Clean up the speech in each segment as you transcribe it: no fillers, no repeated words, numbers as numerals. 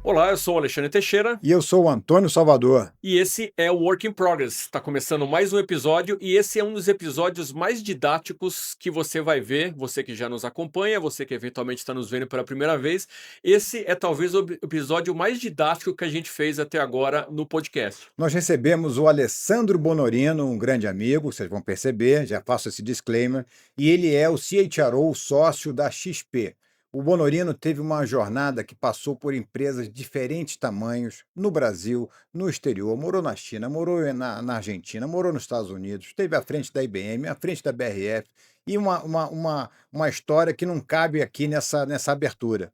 Olá, eu sou o Alexandre Teixeira E eu sou o Antônio Salvador. e esse é o Work in Progress. Está começando mais um episódio e esse é um dos episódios mais didáticos que você vai ver, você que já nos acompanha, você que eventualmente está nos vendo pela primeira vez. Esse é talvez o episódio mais didático que a gente fez até agora no podcast. Nós recebemos o Alessandro Bonorino, um grande amigo, vocês vão perceber, já faço esse disclaimer, e ele é o CHRO sócio da XP. O Bonorino teve uma jornada que passou por empresas de diferentes tamanhos, no Brasil, no exterior, morou na China, morou na Argentina, morou nos Estados Unidos, esteve à frente da IBM, à frente da BRF, e uma história que não cabe aqui nessa abertura.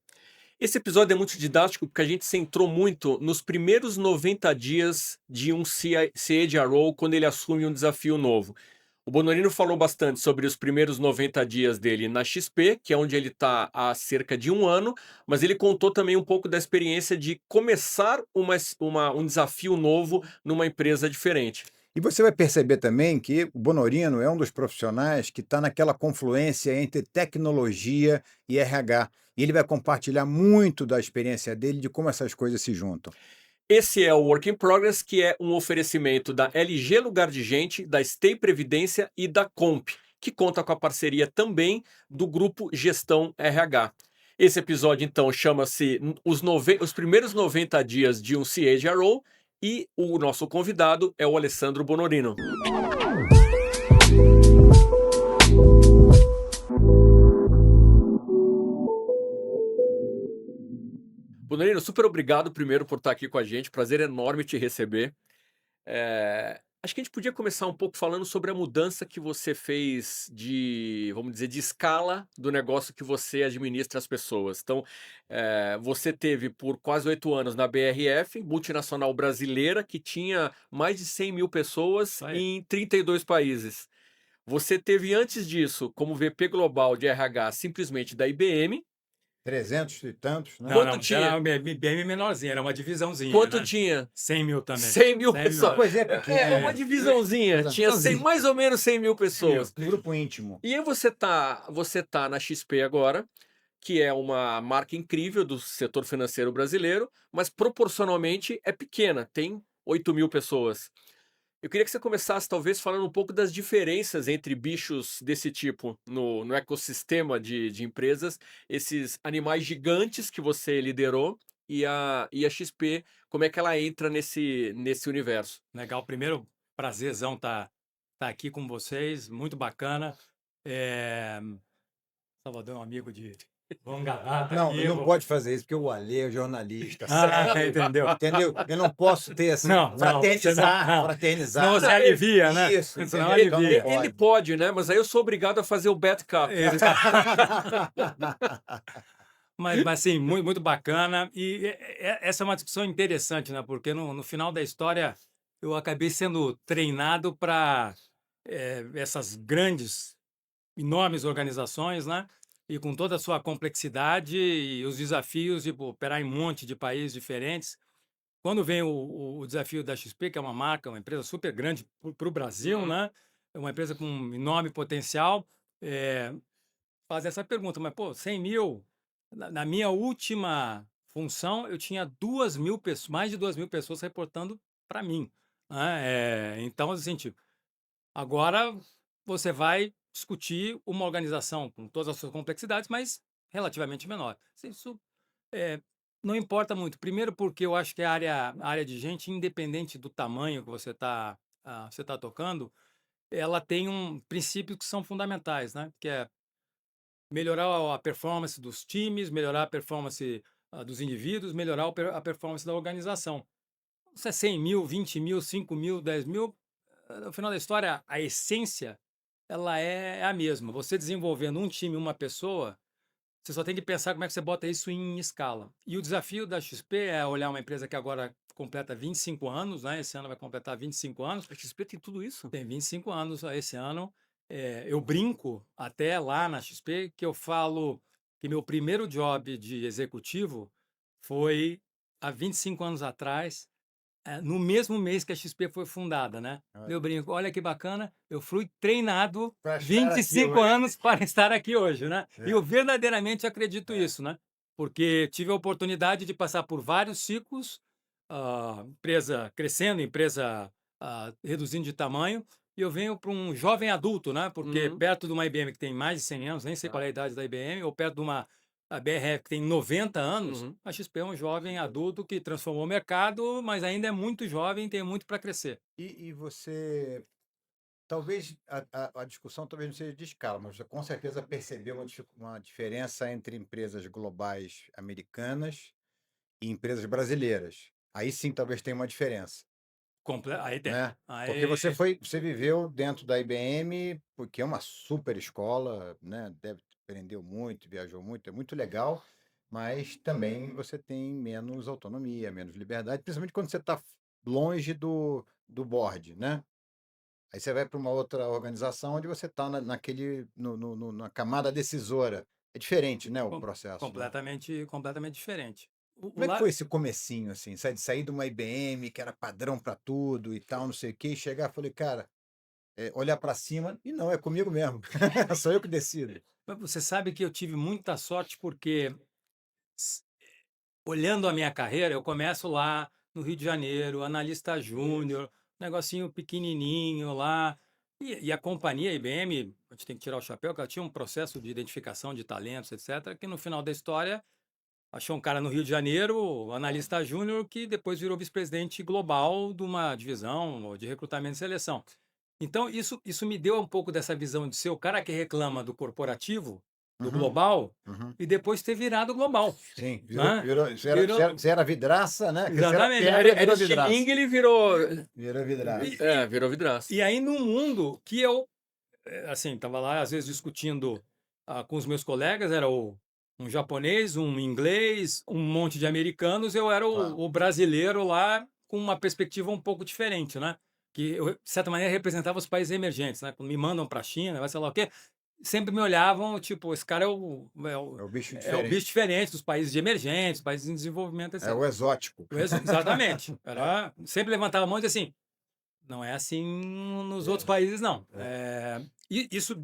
Esse episódio é muito didático porque a gente centrou muito nos primeiros 90 dias de um CHRO quando ele assume um desafio novo. O Bonorino falou bastante sobre os primeiros 90 dias dele na XP, que é onde ele está há cerca de um ano, mas ele contou também um pouco da experiência de começar um desafio novo numa empresa diferente. E você vai perceber também que o Bonorino é um dos profissionais que está naquela confluência entre tecnologia e RH. E ele vai compartilhar muito da experiência dele, de como essas coisas se juntam. Esse é o Work in Progress, que é um oferecimento da LG Lugar de Gente, da Stay Previdência e da Comp, que conta com a parceria também do grupo Gestão RH. Esse episódio, então, chama-se os primeiros 90 dias de um CHRO e o nosso convidado é o Alessandro Bonorino. Bonorino, super obrigado primeiro por estar aqui com a gente, prazer enorme te receber. Acho que a gente podia começar um pouco falando sobre a mudança que você fez vamos dizer, de escala do negócio que você administra as pessoas. Então, você teve por quase 8 anos na BRF, multinacional brasileira, que tinha mais de 100 mil pessoas em 32 países. Você teve antes disso, como VP Global de RH, simplesmente da IBM. 300 e tantos, né? Quanto tinha? Era bem menorzinha, era uma divisãozinha. Quanto né? tinha? 100 mil também. 100 mil 100 pessoas. Pois é, porque É uma divisãozinha. Tinha mais ou menos 100 mil pessoas. um grupo íntimo. E aí você tá na XP agora, que é uma marca incrível do setor financeiro brasileiro, mas proporcionalmente é pequena, tem 8 mil pessoas. Eu queria que você começasse, talvez, falando um pouco das diferenças entre bichos desse tipo no ecossistema de empresas, esses animais gigantes que você liderou e a XP, como é que ela entra nesse universo? Legal, primeiro, prazerzão tá aqui com vocês, muito bacana. Salvador é um amigo de longa data Não, aqui. não pode fazer isso, porque o Alê é jornalista. Entendeu? Entendeu? Eu não posso ter assim, Não, fraternizar. Senão você alivia, né? Isso, Senão entendeu? alivia. Então, Ele pode, né? Mas aí eu sou obrigado a fazer o bad cup. Mas assim, muito, muito bacana. E essa é uma discussão interessante, né? Porque no final da história eu acabei sendo treinado para essas grandes, enormes organizações, né? E com toda a sua complexidade e os desafios de operar em um monte de países diferentes. Quando vem o desafio da XP, que é uma marca, uma empresa super grande para o Brasil, né? É uma empresa com um enorme potencial, faz essa pergunta, mas, pô, 100 mil, na minha última função, eu tinha 2.000 pessoas, mais de 2.000 pessoas reportando para mim. Né? Então, assim, tipo, agora você vai discutir uma organização com todas as suas complexidades, mas relativamente menor. Isso não importa muito. Primeiro porque eu acho que a área de gente, independente do tamanho que você tá tocando, ela tem princípios que são fundamentais, né? Que é melhorar a performance dos times, melhorar a performance dos indivíduos, melhorar a performance da organização. Se é 100 mil, 20 mil, 5 mil, 10 mil, no final da história, a essência, ela é a mesma. Você desenvolvendo um time, uma pessoa, você só tem que pensar como é que você bota isso em escala. E o desafio da XP é olhar uma empresa que agora completa 25 anos, né? Esse ano vai completar 25 anos. A XP tem tudo isso? Tem 25 anos esse ano. Eu brinco até lá na XP que eu falo que meu primeiro job de executivo foi há 25 anos atrás, no mesmo mês que a XP foi fundada, né? Olha. Eu brinco, olha que bacana, eu fui treinado Pra estar aqui 25 hoje. anos para estar aqui hoje, né? E É, eu verdadeiramente acredito é. isso, né? Porque tive a oportunidade de passar por vários ciclos, empresa crescendo, empresa reduzindo de tamanho, e eu venho para um jovem adulto, né? Porque Uhum. perto de uma IBM que tem mais de 100 anos, nem sei qual é a idade da IBM, ou perto de uma a BRF que tem 90 anos, Uhum. a XP é um jovem adulto que transformou o mercado, mas ainda é muito jovem e tem muito para crescer. E você, talvez a discussão talvez não seja de escala, mas você com certeza percebeu uma diferença entre empresas globais americanas e empresas brasileiras. Aí sim talvez tenha uma diferença, Aí tem. né? Porque Aí, você viveu dentro da IBM, porque é uma super escola, né? Deve aprendeu muito, viajou muito, é muito legal, mas também você tem menos autonomia, menos liberdade, principalmente quando você está longe do board, né? Aí você vai para uma outra organização onde você está naquele, na camada decisora. É diferente, né, o com- processo, né? completamente diferente. Como é que foi esse comecinho, assim, sair de uma IBM, que era padrão para tudo e tal, não sei o quê, e chegar e falei, cara, olhar para cima, e não, é comigo mesmo. Sou eu que decido. Mas você sabe que eu tive muita sorte porque, s- olhando a minha carreira, eu começo lá no Rio de Janeiro, analista júnior, negocinho pequenininho lá. E a companhia IBM, a gente tem que tirar o chapéu, que ela tinha um processo de identificação de talentos, etc., que no final da história achou um cara no Rio de Janeiro, analista júnior, que depois virou vice-presidente global de uma divisão de recrutamento e seleção. Então, isso me deu um pouco dessa visão de ser o cara que reclama do corporativo, do Uhum, global, uhum. e depois ter virado global, Sim, né? você Virou, era vidraça, né? Que você era exatamente. pedra, Era virou vidraça. Estilingue, ele virou. Virou vidraça. Virou vidraça. E aí, num mundo que eu, assim, estava lá, às vezes, discutindo com os meus colegas, era um japonês, um inglês, um monte de americanos, eu era Claro. o brasileiro lá com uma perspectiva um pouco diferente, né? Que eu, de certa maneira, representava os países emergentes, né? Quando me mandam para a China, vai sei lá o quê, sempre me olhavam, tipo, esse cara É o bicho é o bicho diferente. diferente dos países de emergentes, países em desenvolvimento, É etc. o exótico. Exatamente. Era, sempre levantava a mão e dizia assim, não é assim nos outros países, não. É. E isso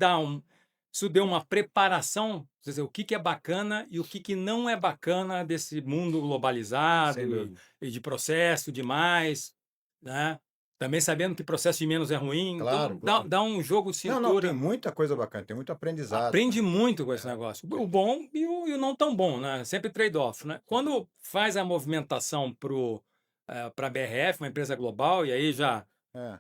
deu uma preparação, quer dizer, o que é bacana e o que não é bacana desse mundo globalizado Sem dúvida. e de processo demais, né? Também sabendo que processo de menos é ruim. Claro, Então, dá, claro. dá um jogo de Não, tem cintura. muita coisa bacana, tem muito aprendizado Aprende também. muito com esse negócio. O bom e o não tão bom, né? Sempre trade-off, né? Quando faz a movimentação para a BRF, uma empresa global, e aí já É,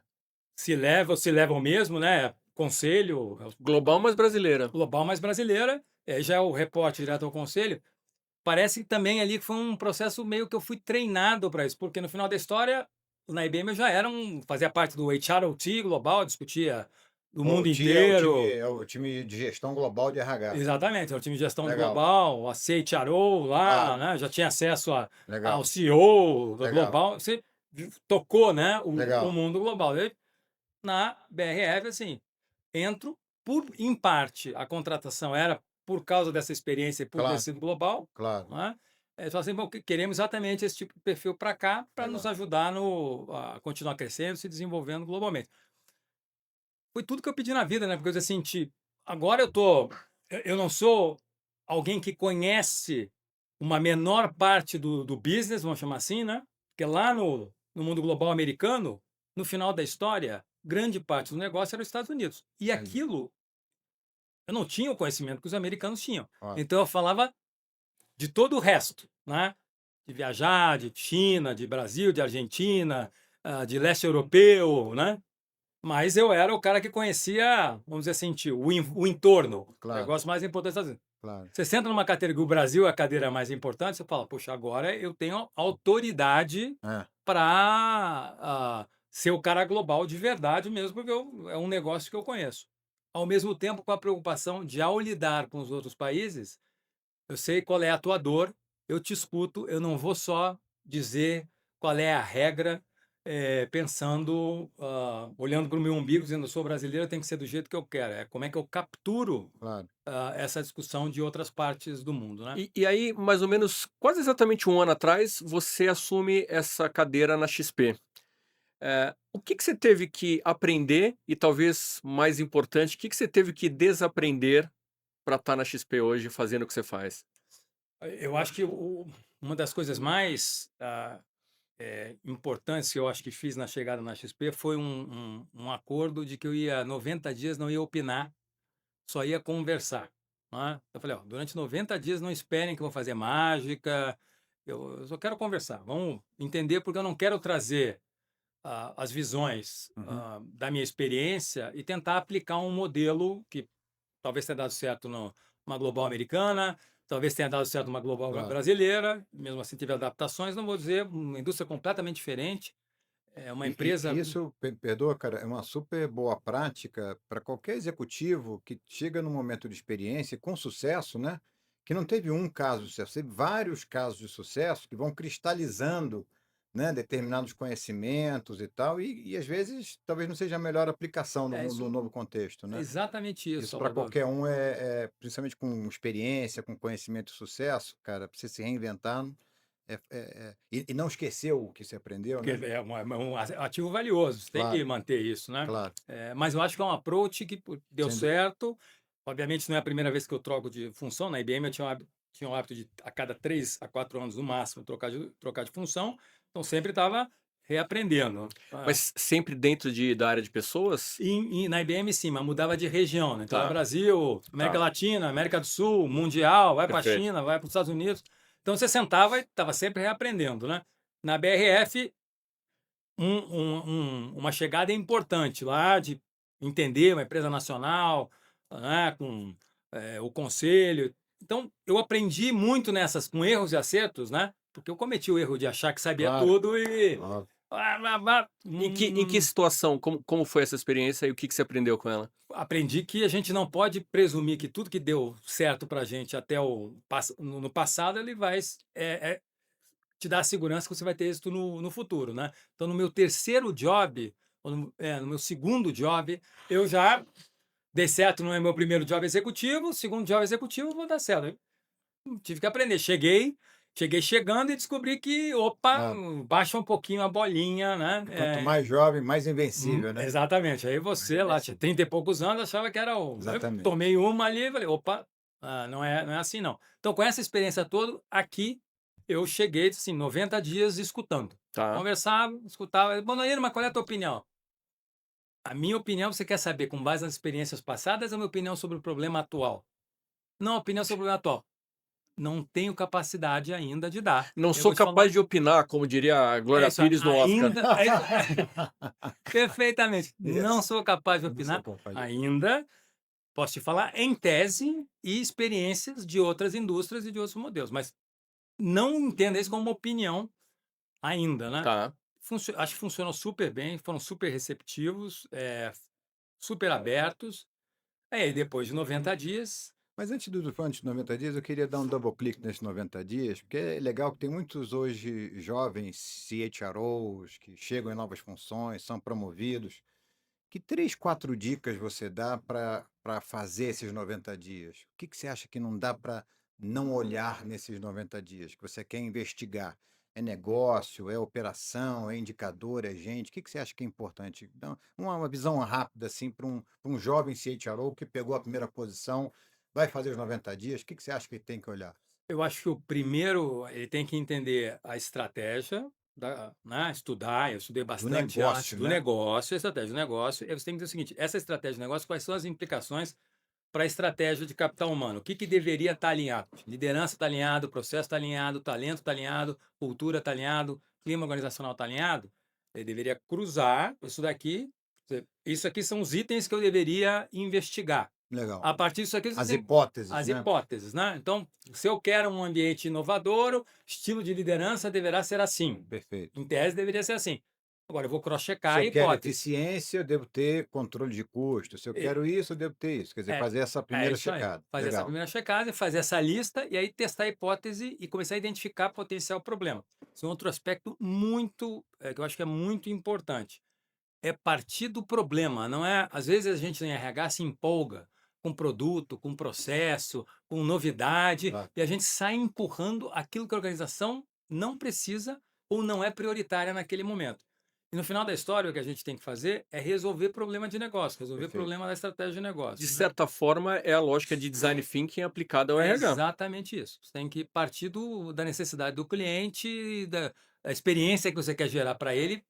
se levam mesmo, né? Conselho Global, mas brasileira. global mais brasileira, já é o reporte direto ao conselho. Parece que também ali foi um processo meio que eu fui treinado para isso, porque no final da história, na IBM eu já fazia parte do HROT global, discutia do o mundo TI inteiro. é o time de gestão global de RH. Exatamente, era o time de gestão Legal. global, a CHRO lá, Claro, né? Já tinha acesso ao legal, CEO da legal, global. Você tocou, né? O legal. mundo global. Na BRF, assim, entro em parte, a contratação era por causa dessa experiência e por ter Claro, sido global, claro. né? Só assim, bom, queremos exatamente esse tipo de perfil para cá, para nos Legal. ajudar a continuar crescendo, se desenvolvendo globalmente. Foi tudo que eu pedi na vida, né? Porque eu senti, agora eu não sou alguém que conhece uma menor parte do business, vamos chamar assim, né? Porque lá no mundo global americano, no final da história, grande parte do negócio era os Estados Unidos. E Entendi. aquilo, eu não tinha o conhecimento que os americanos tinham. Ó, Então eu falava de todo o resto, né? De viajar, de China, de Brasil, de Argentina, de leste europeu, né? Mas eu era o cara que conhecia, vamos dizer assim, o entorno, o claro, negócio mais importante dos Estados Unidos. claro. Você senta numa cadeira que o Brasil é a cadeira mais importante, você fala, poxa, agora eu tenho autoridade É, para ser o cara global de verdade mesmo, porque é um negócio que eu conheço. Ao mesmo tempo, com a preocupação de, ao lidar com os outros países, eu sei qual é a tua dor, eu te escuto, eu não vou só dizer qual é a regra, pensando, olhando para o meu umbigo, dizendo: "Eu sou brasileiro, tem que ser do jeito que eu quero". É como é que eu capturo, Claro. essa discussão de outras partes do mundo, né. E aí, mais ou menos, quase exatamente um ano atrás, você assume essa cadeira na XP. O que que você teve que aprender e talvez mais importante, o que que você teve que desaprender para estar na XP hoje fazendo o que você faz? Eu acho que uma das coisas mais, importantes que eu acho que fiz na chegada na XP foi um acordo de que eu ia 90 dias não ia opinar, só ia conversar, né. Eu falei: "Ó, durante 90 dias não esperem que eu vou fazer mágica, eu só quero conversar, vamos entender, porque eu não quero trazer, as visões, Uhum. da minha experiência e tentar aplicar um modelo que talvez tenha dado certo numa global americana, talvez tenha dado certo numa global Claro. brasileira, mesmo assim teve adaptações, não vou dizer, uma indústria completamente diferente, é uma E empresa. isso, perdoa, cara, é uma super boa prática para qualquer executivo que chega num momento de experiência com sucesso, né? Que não teve um caso de sucesso, teve vários casos de sucesso que vão cristalizando, né, determinados conhecimentos e tal, e às vezes talvez não seja a melhor aplicação É no isso, novo contexto, é né? exatamente isso, Isso para Salvador. qualquer um principalmente com experiência, com conhecimento e sucesso, cara, para você se reinventar, e não esquecer o que você aprendeu, Porque né? é um ativo valioso, você tem que Claro, manter isso, né. claro, Mas eu acho que é um approach que deu sem dúvida. certo. Obviamente não é a primeira vez que eu troco de função, na IBM eu tinha o hábito de a cada 3 a 4 anos no máximo trocar de função, então sempre estava reaprendendo. Mas sempre dentro da área de pessoas? Na IBM sim, mas mudava de região, né, então é Tá, Brasil, América tá, Latina, América do Sul, mundial, vai para a perfeito. China, vai para os Estados Unidos. Então você sentava e estava sempre reaprendendo, né. Na BRF uma chegada importante lá de entender uma empresa nacional, né, com, o conselho. Então, eu aprendi muito nessas com erros e acertos, né, porque eu cometi o erro de achar que sabia Claro, tudo e óbvio. Em que situação, como foi essa experiência e o que que você aprendeu com ela? aprendi que a gente não pode presumir que tudo que deu certo para a gente até no passado, ele vai te dar a segurança que você vai ter êxito no futuro, né. Então no meu terceiro job, ou no meu segundo job, eu já dei certo no meu primeiro job executivo, segundo job executivo, vou dar certo. Tive que aprender. Cheguei chegando e descobri que, opa, Claro. baixa um pouquinho a bolinha, né. Quanto mais jovem, mais invencível, né? Exatamente. Aí Mais você lá tinha invencível. 30 e poucos anos, achava que era o eu Exatamente. tomei uma ali e falei: "Opa, não é assim não". Então com essa experiência toda, aqui eu cheguei, assim, 90 dias escutando. Tá. Conversava, escutava: "Bonaeiro, mas qual é a tua opinião?". A minha opinião você quer saber com base nas experiências passadas ou a minha opinião sobre o problema atual? Não, a opinião sobre o problema atual. Não tenho capacidade ainda de dar. Não Eu vou sou te falar capaz de opinar, como diria a é Glória isso, Pires no Oscar. ainda perfeitamente. Não Yes. sou capaz de Não sou opinar capaz de opinar. ainda. Posso te falar em tese e experiências de outras indústrias e de outros modelos, mas não entenda isso como uma opinião ainda, né. Tá. Acho que funcionou super bem, foram super receptivos, super abertos. Aí depois de 90 dias Mas antes de 90 dias, eu queria dar um double clique nesses 90 dias, porque é legal que tem muitos hoje jovens CHROs que chegam em novas funções, são promovidos. Que 3, 4 dicas você dá para fazer esses 90 dias? O que que você acha que não dá para não olhar nesses 90 dias, que você quer investigar? É negócio, é operação, é indicador, é gente? O que que você acha que é importante? Dá uma visão rápida assim para um jovem CHRO que pegou a primeira posição, vai fazer os 90 dias, o que que você acha que ele tem que olhar? eu acho que o primeiro, ele tem que entender a estratégia né, estudar, eu estudei Do bastante antes negócio, do né? negócio, a estratégia do negócio, e você tem que dizer o seguinte, essa estratégia de negócio, quais são as implicações para a estratégia de capital humano? O que deveria estar alinhado? Liderança está alinhado, processo está alinhado, talento está alinhado, cultura está alinhado, clima organizacional está alinhado? Ele deveria cruzar isso daqui, isso aqui são os itens que eu deveria investigar. Legal. A partir disso aqui, você As tem hipóteses, as né? hipóteses, né? Então, se eu quero um ambiente inovador, o estilo de liderança deverá ser assim. Perfeito. Em tese, deveria ser assim. Agora eu vou Se cross-checar a eu quero hipótese. eficiência, eu devo ter controle de custo. Se eu E quero isso, eu devo ter isso. Quer dizer, é, fazer essa é primeira isso aí. checada. Fazer essa Legal. primeira checagem, fazer essa lista e aí testar a hipótese e começar a identificar potencial problema. Esse é um outro aspecto muito, que eu acho que é muito importante. É partir do problema, não é? Às vezes a gente em RH se empolga com produto, com processo, com novidade, Claro. e a gente sai empurrando aquilo que a organização não precisa ou não é prioritária naquele momento. E no final da história, o que a gente tem que fazer é resolver problema de negócio, resolver Perfeito. problema da estratégia de De negócio, né? certa forma, é a lógica de design thinking aplicada ao É RH. exatamente isso. Você tem que partir da necessidade do cliente, da experiência que você quer gerar para ele,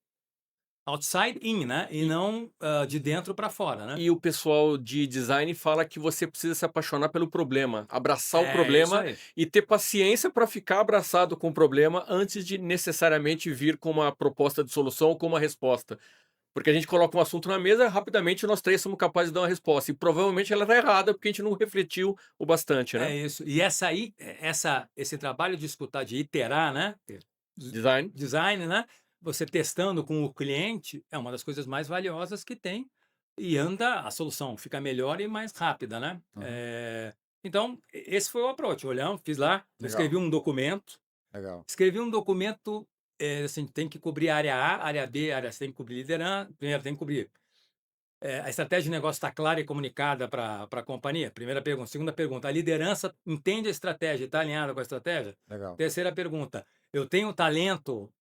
outside in, né? E E não de dentro para fora, né? e o pessoal de design fala que você precisa se apaixonar pelo problema, abraçar o É isso problema aí. e ter paciência para ficar abraçado com o problema antes de necessariamente vir com uma proposta de solução ou com uma resposta. Porque a gente coloca um assunto na mesa, rapidamente nós 3 somos capazes de dar uma resposta, e provavelmente ela está errada, porque a gente não refletiu o bastante, né. É isso. E esse trabalho de escutar, de iterar, né? Design. Design, né? Você testando com o cliente é uma das coisas mais valiosas que tem e anda, a solução fica melhor e mais rápida, né? Uhum. Então, esse foi o approach. Olhamos, fiz lá, eu Legal, legal. escrevi um documento, assim, tem que cobrir área A, área B, área C, tem que cobrir liderança, primeiro tem que cobrir a estratégia de negócio está clara e comunicada para a companhia? Primeira pergunta. Segunda pergunta, a liderança entende a estratégia e está alinhada com a estratégia? Legal. Terceira pergunta, eu tenho o talento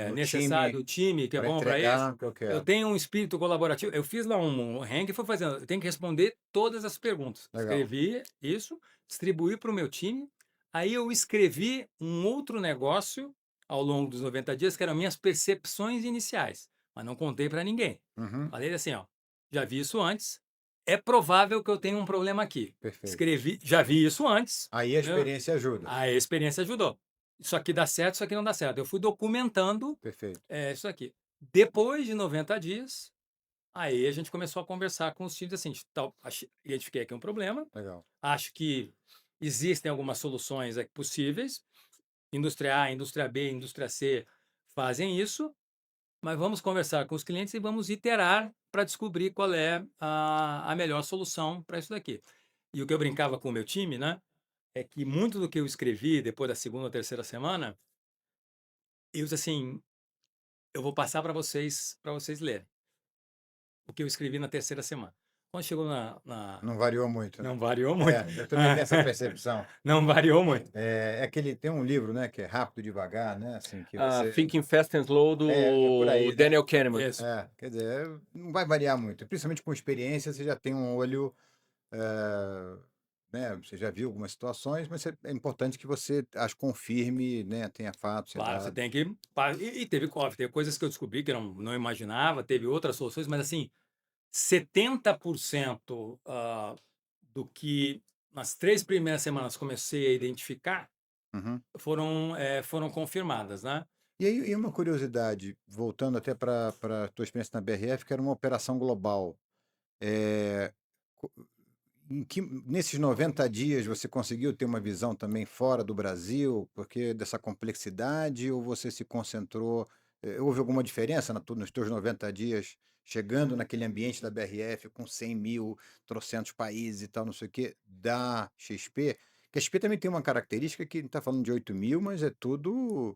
No necessário, time, o time que é para bom para isso? entregar o que eu Eu quero. tenho um espírito colaborativo? Eu fiz lá um ranking e fui fazendo. Eu tenho que responder todas as perguntas. Legal. Escrevi isso, distribuí para o meu time. Aí eu escrevi um outro negócio ao longo dos 90 dias, que eram minhas percepções iniciais, mas não contei para ninguém. Uhum. Falei assim, ó, já vi isso antes. É provável que eu tenha um problema aqui. Perfeito. Escrevi, já vi isso antes. Aí a Né? experiência ajuda. A experiência ajudou. Isso aqui dá certo, isso aqui não dá certo. Eu fui documentando Perfeito. isso aqui. Depois de 90 dias, aí a gente começou a conversar com os times assim, identifiquei aqui um problema, Legal. acho que existem algumas soluções aqui possíveis. Indústria A, indústria B, indústria C fazem isso, mas vamos conversar com os clientes e vamos iterar para descobrir qual é a melhor solução para isso daqui. E o que eu brincava com o meu time, né, é que muito do que eu escrevi depois da segunda ou terceira semana, eu disse assim, eu vou passar para vocês lerem o que eu escrevi na terceira semana. Quando chegou Não variou muito, né? não variou muito. Eu também tenho essa percepção. Não variou muito. É aquele, tem um livro, né, que é Rápido e Devagar, né, assim, que você... Thinking Fast and Slow É por do aí, né? Daniel Kahneman. Isso. Quer dizer, não vai variar muito. Principalmente com experiência, você já tem um olho, né, você já viu algumas situações, mas é importante que você as confirme, né, tenha fatos e Claro, você dados. tem que. E teve, óbvio, teve coisas que eu descobri que eu não imaginava, teve outras soluções, mas assim, 70% do que nas 3 primeiras semanas comecei a identificar Uhum. foram confirmadas, né? E aí, e uma curiosidade, voltando até para a tua experiência na BRF, que era uma operação global. É, co- nesses 90 dias você conseguiu ter uma visão também fora do Brasil, porque dessa complexidade, ou você se concentrou, houve alguma diferença nos teus 90 dias, chegando naquele ambiente da BRF com 100 mil, trocentos países e tal, não sei o quê, da XP? Que a XP também tem uma característica que está falando de 8 mil, mas é tudo,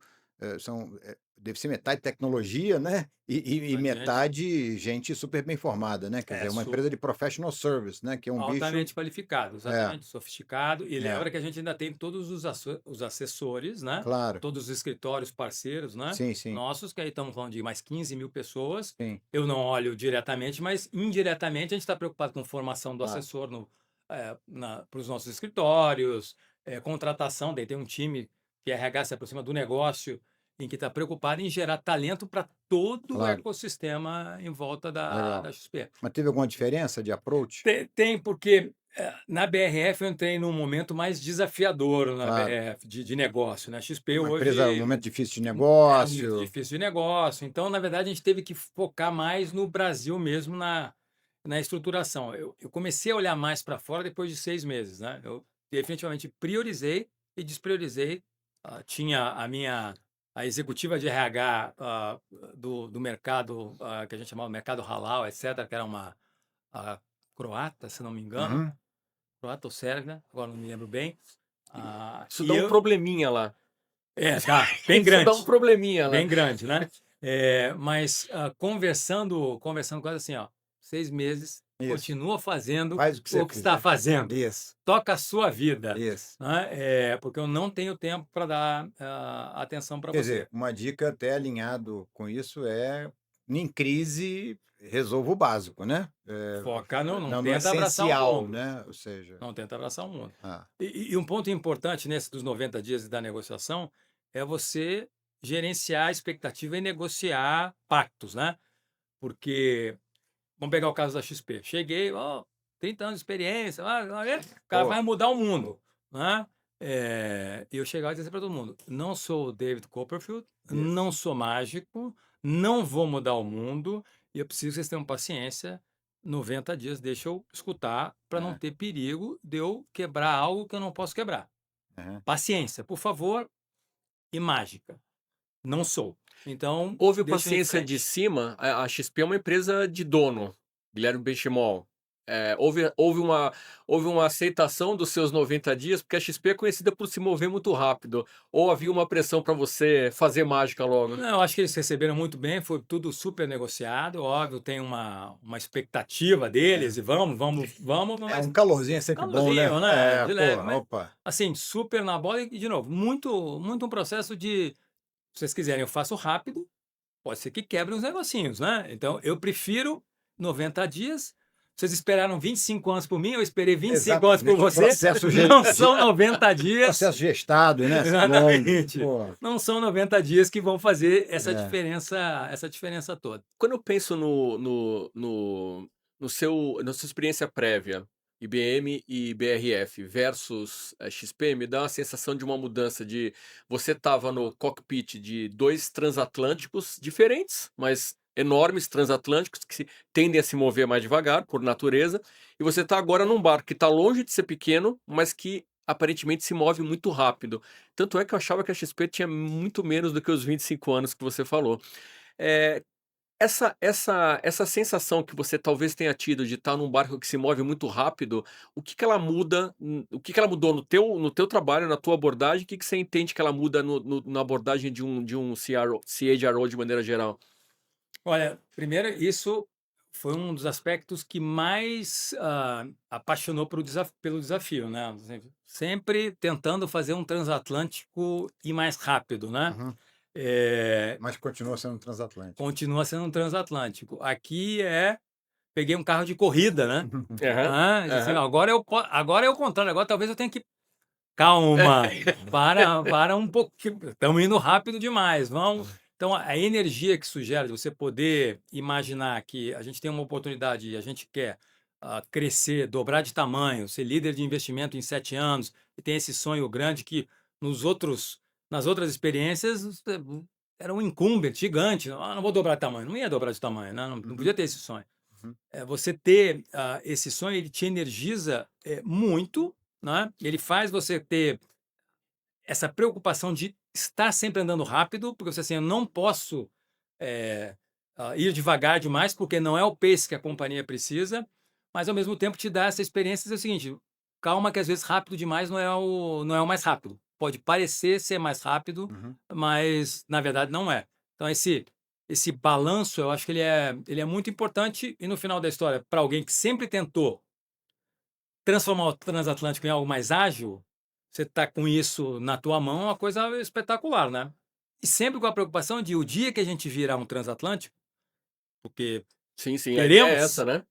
deve ser metade tecnologia, né? E Bastante gente. metade gente super bem formada, né? Quer É, dizer, uma empresa de professional service, né? Que é um bicho. altamente qualificado, É, exatamente, sofisticado. E é, lembra que a gente ainda tem todos os assessores, né? claro. Todos os escritórios parceiros, né? Sim, sim, Nossos, que aí estamos falando de mais 15 mil pessoas. sim, Eu não olho diretamente, mas indiretamente a gente está preocupado com formação do claro. assessor para os nossos escritórios, contratação, daí tem um time que RH se aproxima do negócio, em que está preocupado em gerar talento para todo o Claro, ecossistema em volta da legal. XP. Mas teve alguma diferença de approach? Tem, porque na BRF eu entrei num momento mais desafiador na Claro. BRF, de negócio, né? XP Uma empresa, um hoje momento difícil de era um nível negócio. difícil de negócio, então, na verdade, a gente teve que focar mais no Brasil mesmo, na estruturação. Eu comecei a olhar mais para fora depois de 6 meses, né? Eu definitivamente priorizei e despriorizei. Tinha a minha a executiva de RH do mercado, que a gente chamava mercado halal, etc., que era uma croata, se não me engano, Uhum. croata ou sérvia, agora não me lembro bem. Isso dá E um eu, probleminha lá. dá, bem Isso dá um grande, probleminha lá. bem grande, né? Mas conversando quase assim, ó, 6 meses, Isso. continua fazendo Faz o que você o que está fizer. fazendo, Isso, toca a sua vida, isso. né? Porque eu não tenho tempo para dar atenção para Quer você. dizer, uma dica até alinhado com isso é, em crise, resolva o básico, né? Foca, não Não no tenta abraçar o essencial, mundo. né? Ou seja, Não tenta abraçar o mundo. ah, E um ponto importante nesse dos 90 dias da negociação é você gerenciar a expectativa e negociar pactos, né? Porque, vamos pegar o caso da XP. Cheguei, ó, 30 anos de experiência, o cara pô, vai mudar o mundo, né? E eu chegava e dizia para todo mundo: não sou o David Copperfield, isso. não sou mágico, não vou mudar o mundo, e eu preciso que vocês tenham paciência. 90 dias, deixa eu escutar, para não É, ter perigo de eu quebrar algo que eu não posso quebrar. aham. Paciência, por favor, e mágica. Não sou. Então, Houve deixa eu ir em paciência de frente. cima, a XP é uma empresa de dono, Guilherme Benchimol. Houve uma aceitação dos seus 90 dias, porque a XP é conhecida por se mover muito rápido. Ou havia uma pressão para você fazer mágica logo? Não, eu acho que eles receberam muito bem, foi tudo super negociado, óbvio, tem uma expectativa deles, e vamos, É, mas um calorzinho é sempre bom, né? calorzinho, né? É, De pô, leve, mas opa. assim, super na bola, e de novo, muito, muito um processo de, se vocês quiserem, eu faço rápido, pode ser que quebre uns negocinhos, né? Então, eu prefiro 90 dias. Vocês esperaram 25 anos por mim, eu esperei 25 anos por Exatamente. você. Não são 90 dias. Processo gestado, né? Longo. Exatamente. Pô, Não são 90 dias que vão fazer é. essa diferença toda. Quando eu penso na sua experiência prévia, IBM e BRF versus XP, me dá uma sensação de uma mudança de você estava no cockpit de dois transatlânticos diferentes, mas enormes transatlânticos que tendem a se mover mais devagar por natureza, e você está agora num barco que está longe de ser pequeno, mas que aparentemente se move muito rápido. Tanto é que eu achava que a XP tinha muito menos do que os 25 anos que você falou. Eh, essa sensação que você talvez tenha tido de estar num barco que se move muito rápido, o que que ela mudou no teu trabalho, na tua abordagem, o que que você entende que ela muda na abordagem de um CHRO de maneira geral? Olha, primeiro, isso foi um dos aspectos que mais apaixonou pelo desafio, né? Sempre tentando fazer um transatlântico e mais rápido, né? Uhum. Eh, Mas continua sendo transatlântico. Continua sendo um transatlântico. Aqui peguei um carro de corrida, né? Aham, Disse assim, aham. agora é o contrário, agora talvez eu tenha que. Calma, para um pouquinho. Estamos indo rápido demais, vamos. Então, a energia que isso gera, de você poder imaginar que a gente tem uma oportunidade e a gente quer crescer, dobrar de tamanho, ser líder de investimento em 7 anos, e tem esse sonho grande que nas outras experiências era um incumbent gigante. Não vou dobrar de tamanho, não ia dobrar de tamanho, né? Não Uhum, podia ter esse sonho. uhum. Você ter esse sonho, ele te energiza muito, né? Ele faz você ter essa preocupação de estar sempre andando rápido, porque você assim, eu não posso ir devagar demais, porque não é o pace que a companhia precisa, mas ao mesmo tempo te dá essa experiência de dizer o seguinte, calma que às vezes rápido demais não é o mais rápido. Pode parecer ser mais rápido, Uhum. mas na verdade não é. Então esse balanço, eu acho que ele é muito importante e no final da história, para alguém que sempre tentou transformar o transatlântico em algo mais ágil, você está com isso na tua mão, é uma coisa espetacular, né? E sempre com a preocupação de o dia que a gente virar um transatlântico, porque Sim, sim, a ideia é essa, queremos, né?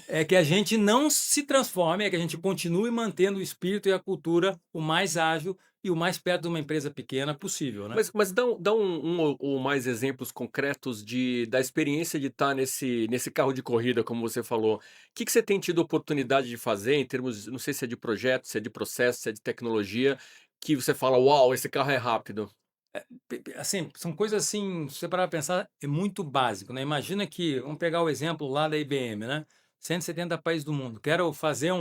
é que a gente não se transforme, é que a gente continue mantendo o espírito e a cultura o mais ágil e o mais perto de uma empresa pequena possível, né? Mas dá um ou mais exemplos concretos da experiência de estar nesse carro de corrida, como você falou. O que que você tem tido oportunidade de fazer em termos, não sei se é de projeto, se é de processo, se é de tecnologia, que você fala: "Uau, esse carro é rápido"? Assim, são coisas assim, se você parar pra pensar, é muito básico, né? Imagina que, vamos pegar o exemplo lá da IBM, né? 170 países do mundo. Quero fazer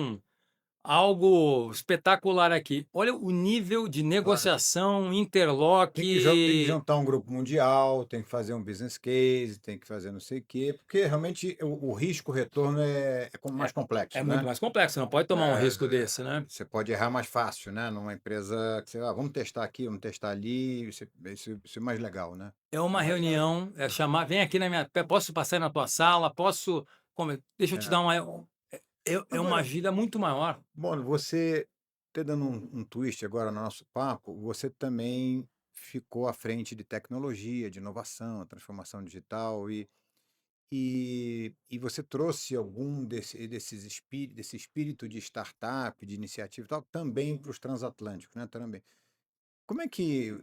algo espetacular aqui. Olha o nível de Claro. negociação, Tem que interlock. juntar um grupo mundial, tem que fazer um business case, tem que fazer não sei o quê, porque realmente o risco-retorno é mais É complexo, muito né? mais complexo, você não pode tomar um É, risco desse, né? você pode errar mais fácil, né? Numa empresa que você, vamos testar aqui, vamos testar ali, isso é mais legal, né? É uma reunião, é chamar, vem aqui na minha, posso passar na tua sala, posso, deixa eu te É. dar uma, é uma Agora, vida muito maior. bom, você, até dando um twist agora no nosso papo, você também ficou à frente de tecnologia, de inovação, transformação digital, e você trouxe algum desse espírito de startup, de iniciativa e tal, também para os transatlânticos, né? Também. Como é que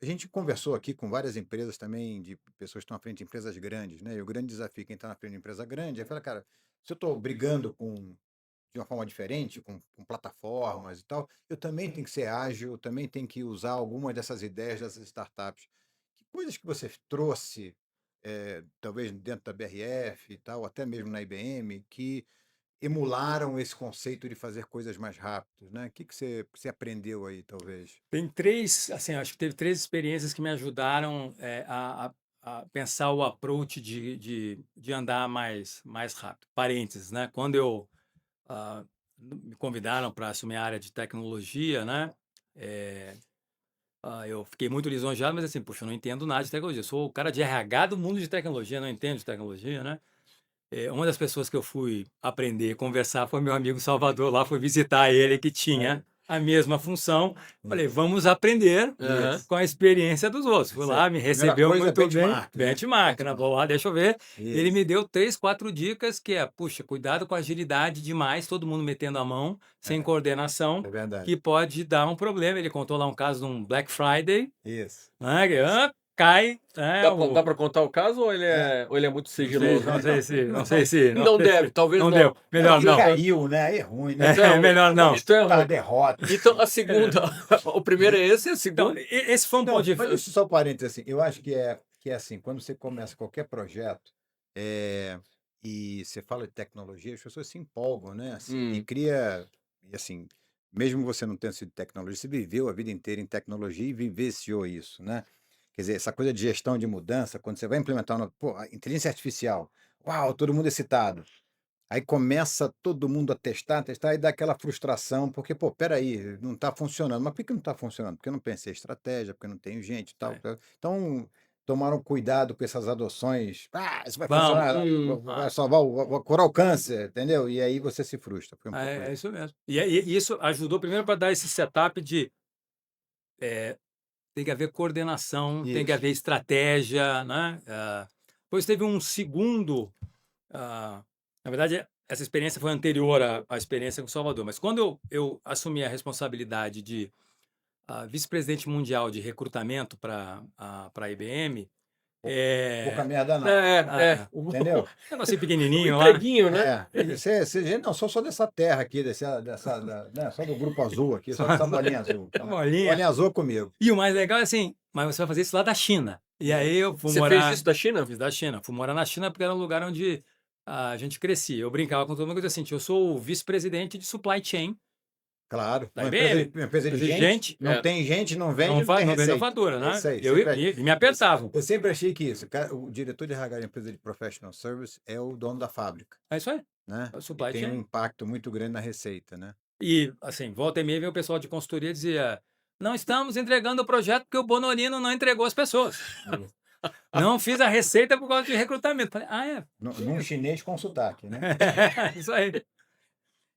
a gente conversou aqui com várias empresas também, de pessoas que estão à frente de empresas grandes, né? E o grande desafio, quem está na frente de empresa grande, é falar, cara, se eu estou brigando de uma forma diferente, com plataformas e tal, eu também tenho que ser ágil, eu também tenho que usar algumas dessas ideias dessas startups. Que coisas que você trouxe, talvez dentro da BRF e tal, até mesmo na IBM, que emularam esse conceito de fazer coisas mais rápidas, né? O que você aprendeu aí, talvez? Tem três, assim, acho que teve três experiências que me ajudaram a pensar o approach de andar mais rápido. Parênteses, né? Quando me convidaram para assumir a área de tecnologia, né? É, eu fiquei muito lisonjeado, mas assim, poxa, eu não entendo nada de tecnologia. Eu sou o cara de RH do mundo de tecnologia, não entendo de tecnologia, né? Uma das pessoas que eu fui aprender, conversar, foi meu amigo Salvador lá, fui visitar ele, que tinha a mesma função. Falei, Isso. vamos aprender Aham. com a experiência dos outros. Fui Isso aí. lá, me Primeira recebeu coisa é muito bem. benchmark, né? Benchmark, né? Vou lá, deixa eu ver. Ele me Isso, deu 3, 4 dicas que puxa, cuidado com a agilidade demais, todo mundo metendo a mão, sem é, coordenação, é verdade. que pode dar um problema. Ele contou lá um caso de um Black Friday, Isso. né? Que, cai, né? Dá pra contar o caso É, ou ele é muito Não sei, sigiloso? não sei se, não não, sei se, não Não sei deve, se, talvez não não. deu. Melhor que não. caiu, né? Aí é ruim, né? É, Então, melhor não. isto é Tá, ruim. derrota. Então, a segunda, o primeiro é esse, a Então, segunda. esse foi um ponto Não, de. mas deixa eu só um parênteses assim. Eu acho que é assim, quando você começa qualquer projeto, e você fala de tecnologia, as pessoas se empolgam, né? Assim, e Hum. cria, e assim, mesmo você não tendo sido tecnologia, você viveu a vida inteira em tecnologia e vivenciou isso, né? Quer dizer, essa coisa de gestão de mudança, quando você vai implementar uma, pô, a inteligência artificial, uau, todo mundo excitado. Aí começa todo mundo a testar, e dá aquela frustração, porque, pô, peraí, não está funcionando. Mas por que não está funcionando? Porque eu não pensei em estratégia, porque não tenho gente e tal. É, Então, tomaram cuidado com essas adoções. Isso vai vamos. funcionar, vai salvar, vai curar o câncer, entendeu? E aí você se frustra. Foi um pouco É isso. isso mesmo. E isso ajudou primeiro para dar esse setup de tem que haver coordenação, tem que Isso. haver estratégia, né? Depois teve um segundo. Na verdade, essa experiência foi anterior à experiência com Salvador, mas quando eu assumi a responsabilidade de vice-presidente mundial de recrutamento para a IBM, Pouca é, merda, não. Entendeu? um negocinho O pequenininho lá. empreguinho, né? Gente, não, sou só dessa terra aqui, né, só do grupo azul aqui, só Só, dessa bolinha azul. só bolinha. Bolinha azul comigo. E o mais legal é assim, mas você vai fazer isso lá da China. E aí eu fui Você fez morar, isso da China? fiz da China, fui morar na China porque era um lugar onde a gente crescia. Eu brincava com todo mundo que eu dizia assim, eu sou o vice-presidente de supply chain Claro, da IBM. uma empresa de Empresa de gente, gente, não tem gente, não vende, não, não tem não vendeu receita. fatura, É isso né? aí. E me apertavam. Eu sempre achei que isso, o diretor de RH de empresa de professional service é o dono da fábrica, É isso aí, né? é o E supply tem um chain. impacto muito grande na receita, né? E, assim, volta e meia vem o pessoal de consultoria e dizia, não estamos entregando o projeto porque o Bonorino não entregou as pessoas. Não fiz a receita por causa de recrutamento. Falei, é? Num chinês com sotaque, né? Isso aí.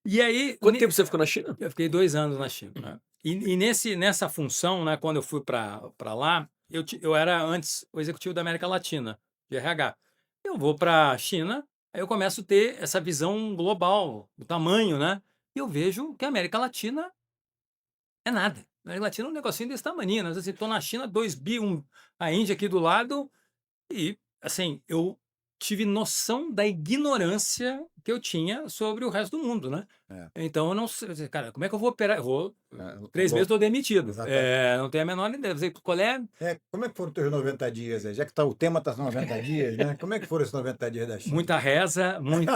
E aí, Quanto tempo você ficou na China? eu fiquei 2 anos na China, né? E nessa função, né, quando eu fui para lá, eu era antes o executivo da América Latina, de RH. Eu vou para a China, aí eu começo a ter essa visão global, do tamanho, né? E eu vejo que a América Latina é nada. A América Latina é um negocinho desse tamanho, né? Assim, estou na China, 2 bi, a Índia aqui do lado, e, assim, eu tive noção da ignorância que eu tinha sobre o resto do mundo, né? É. Então eu não sei, cara, como é que eu vou operar? Eu vou, É, 3 meses estou demitido. exatamente. Não tenho a menor ideia. Você, qual é? Como é que foram os teus 90 dias aí? Já que o tema está 90 dias, né? Como é que foram esses 90 dias da China? Muita reza, muito,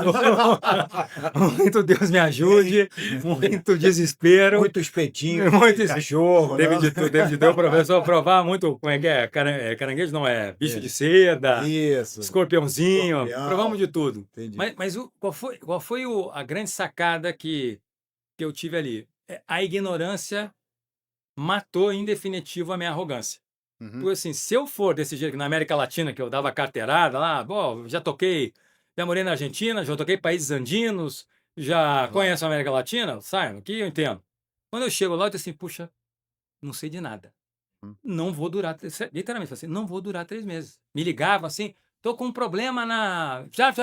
muito Deus me ajude, muito desespero, Muito espetinho, muito cachorro, teve né? de tudo, teve de Deus, o professor provar muito, como é que é? Caranguejo não é, bicho de seda, Isso, escorpiãozinho, provamos escorpião, de tudo. entendi. Mas qual foi a grande sacada que eu tive ali? A ignorância matou em definitivo a minha arrogância. Uhum. Porque assim, se eu for desse jeito que na América Latina, que eu dava carteirada lá, bom, já morei na Argentina, já toquei países andinos, já conheço a América Latina, sabe? Aqui eu entendo. Quando eu chego lá, eu digo assim, puxa, não sei de nada. Hum. Não vou durar, literalmente assim, não vou durar 3 meses. Me ligavam assim, tô com um problema na. Já.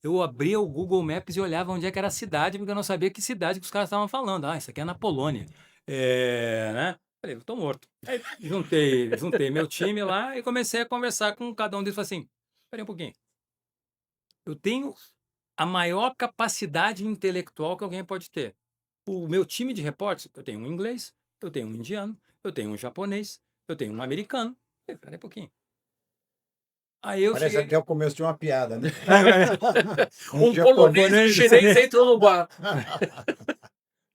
Eu abria o Google Maps e olhava onde é que era a cidade, porque eu não sabia que cidade que os caras estavam falando. Ah, isso aqui é na Polônia. Né? Falei, eu tô morto. Aí juntei meu time lá e comecei a conversar com cada um deles. Falei assim, espera um pouquinho. Eu tenho a maior capacidade intelectual que alguém pode ter. O meu time de repórteres, eu tenho um inglês, eu tenho um indiano, eu tenho um japonês, eu tenho um americano. Espera um pouquinho. Aí eu Parece cheguei. até o começo de uma piada, né? Um polonês e um chinês entram no bar.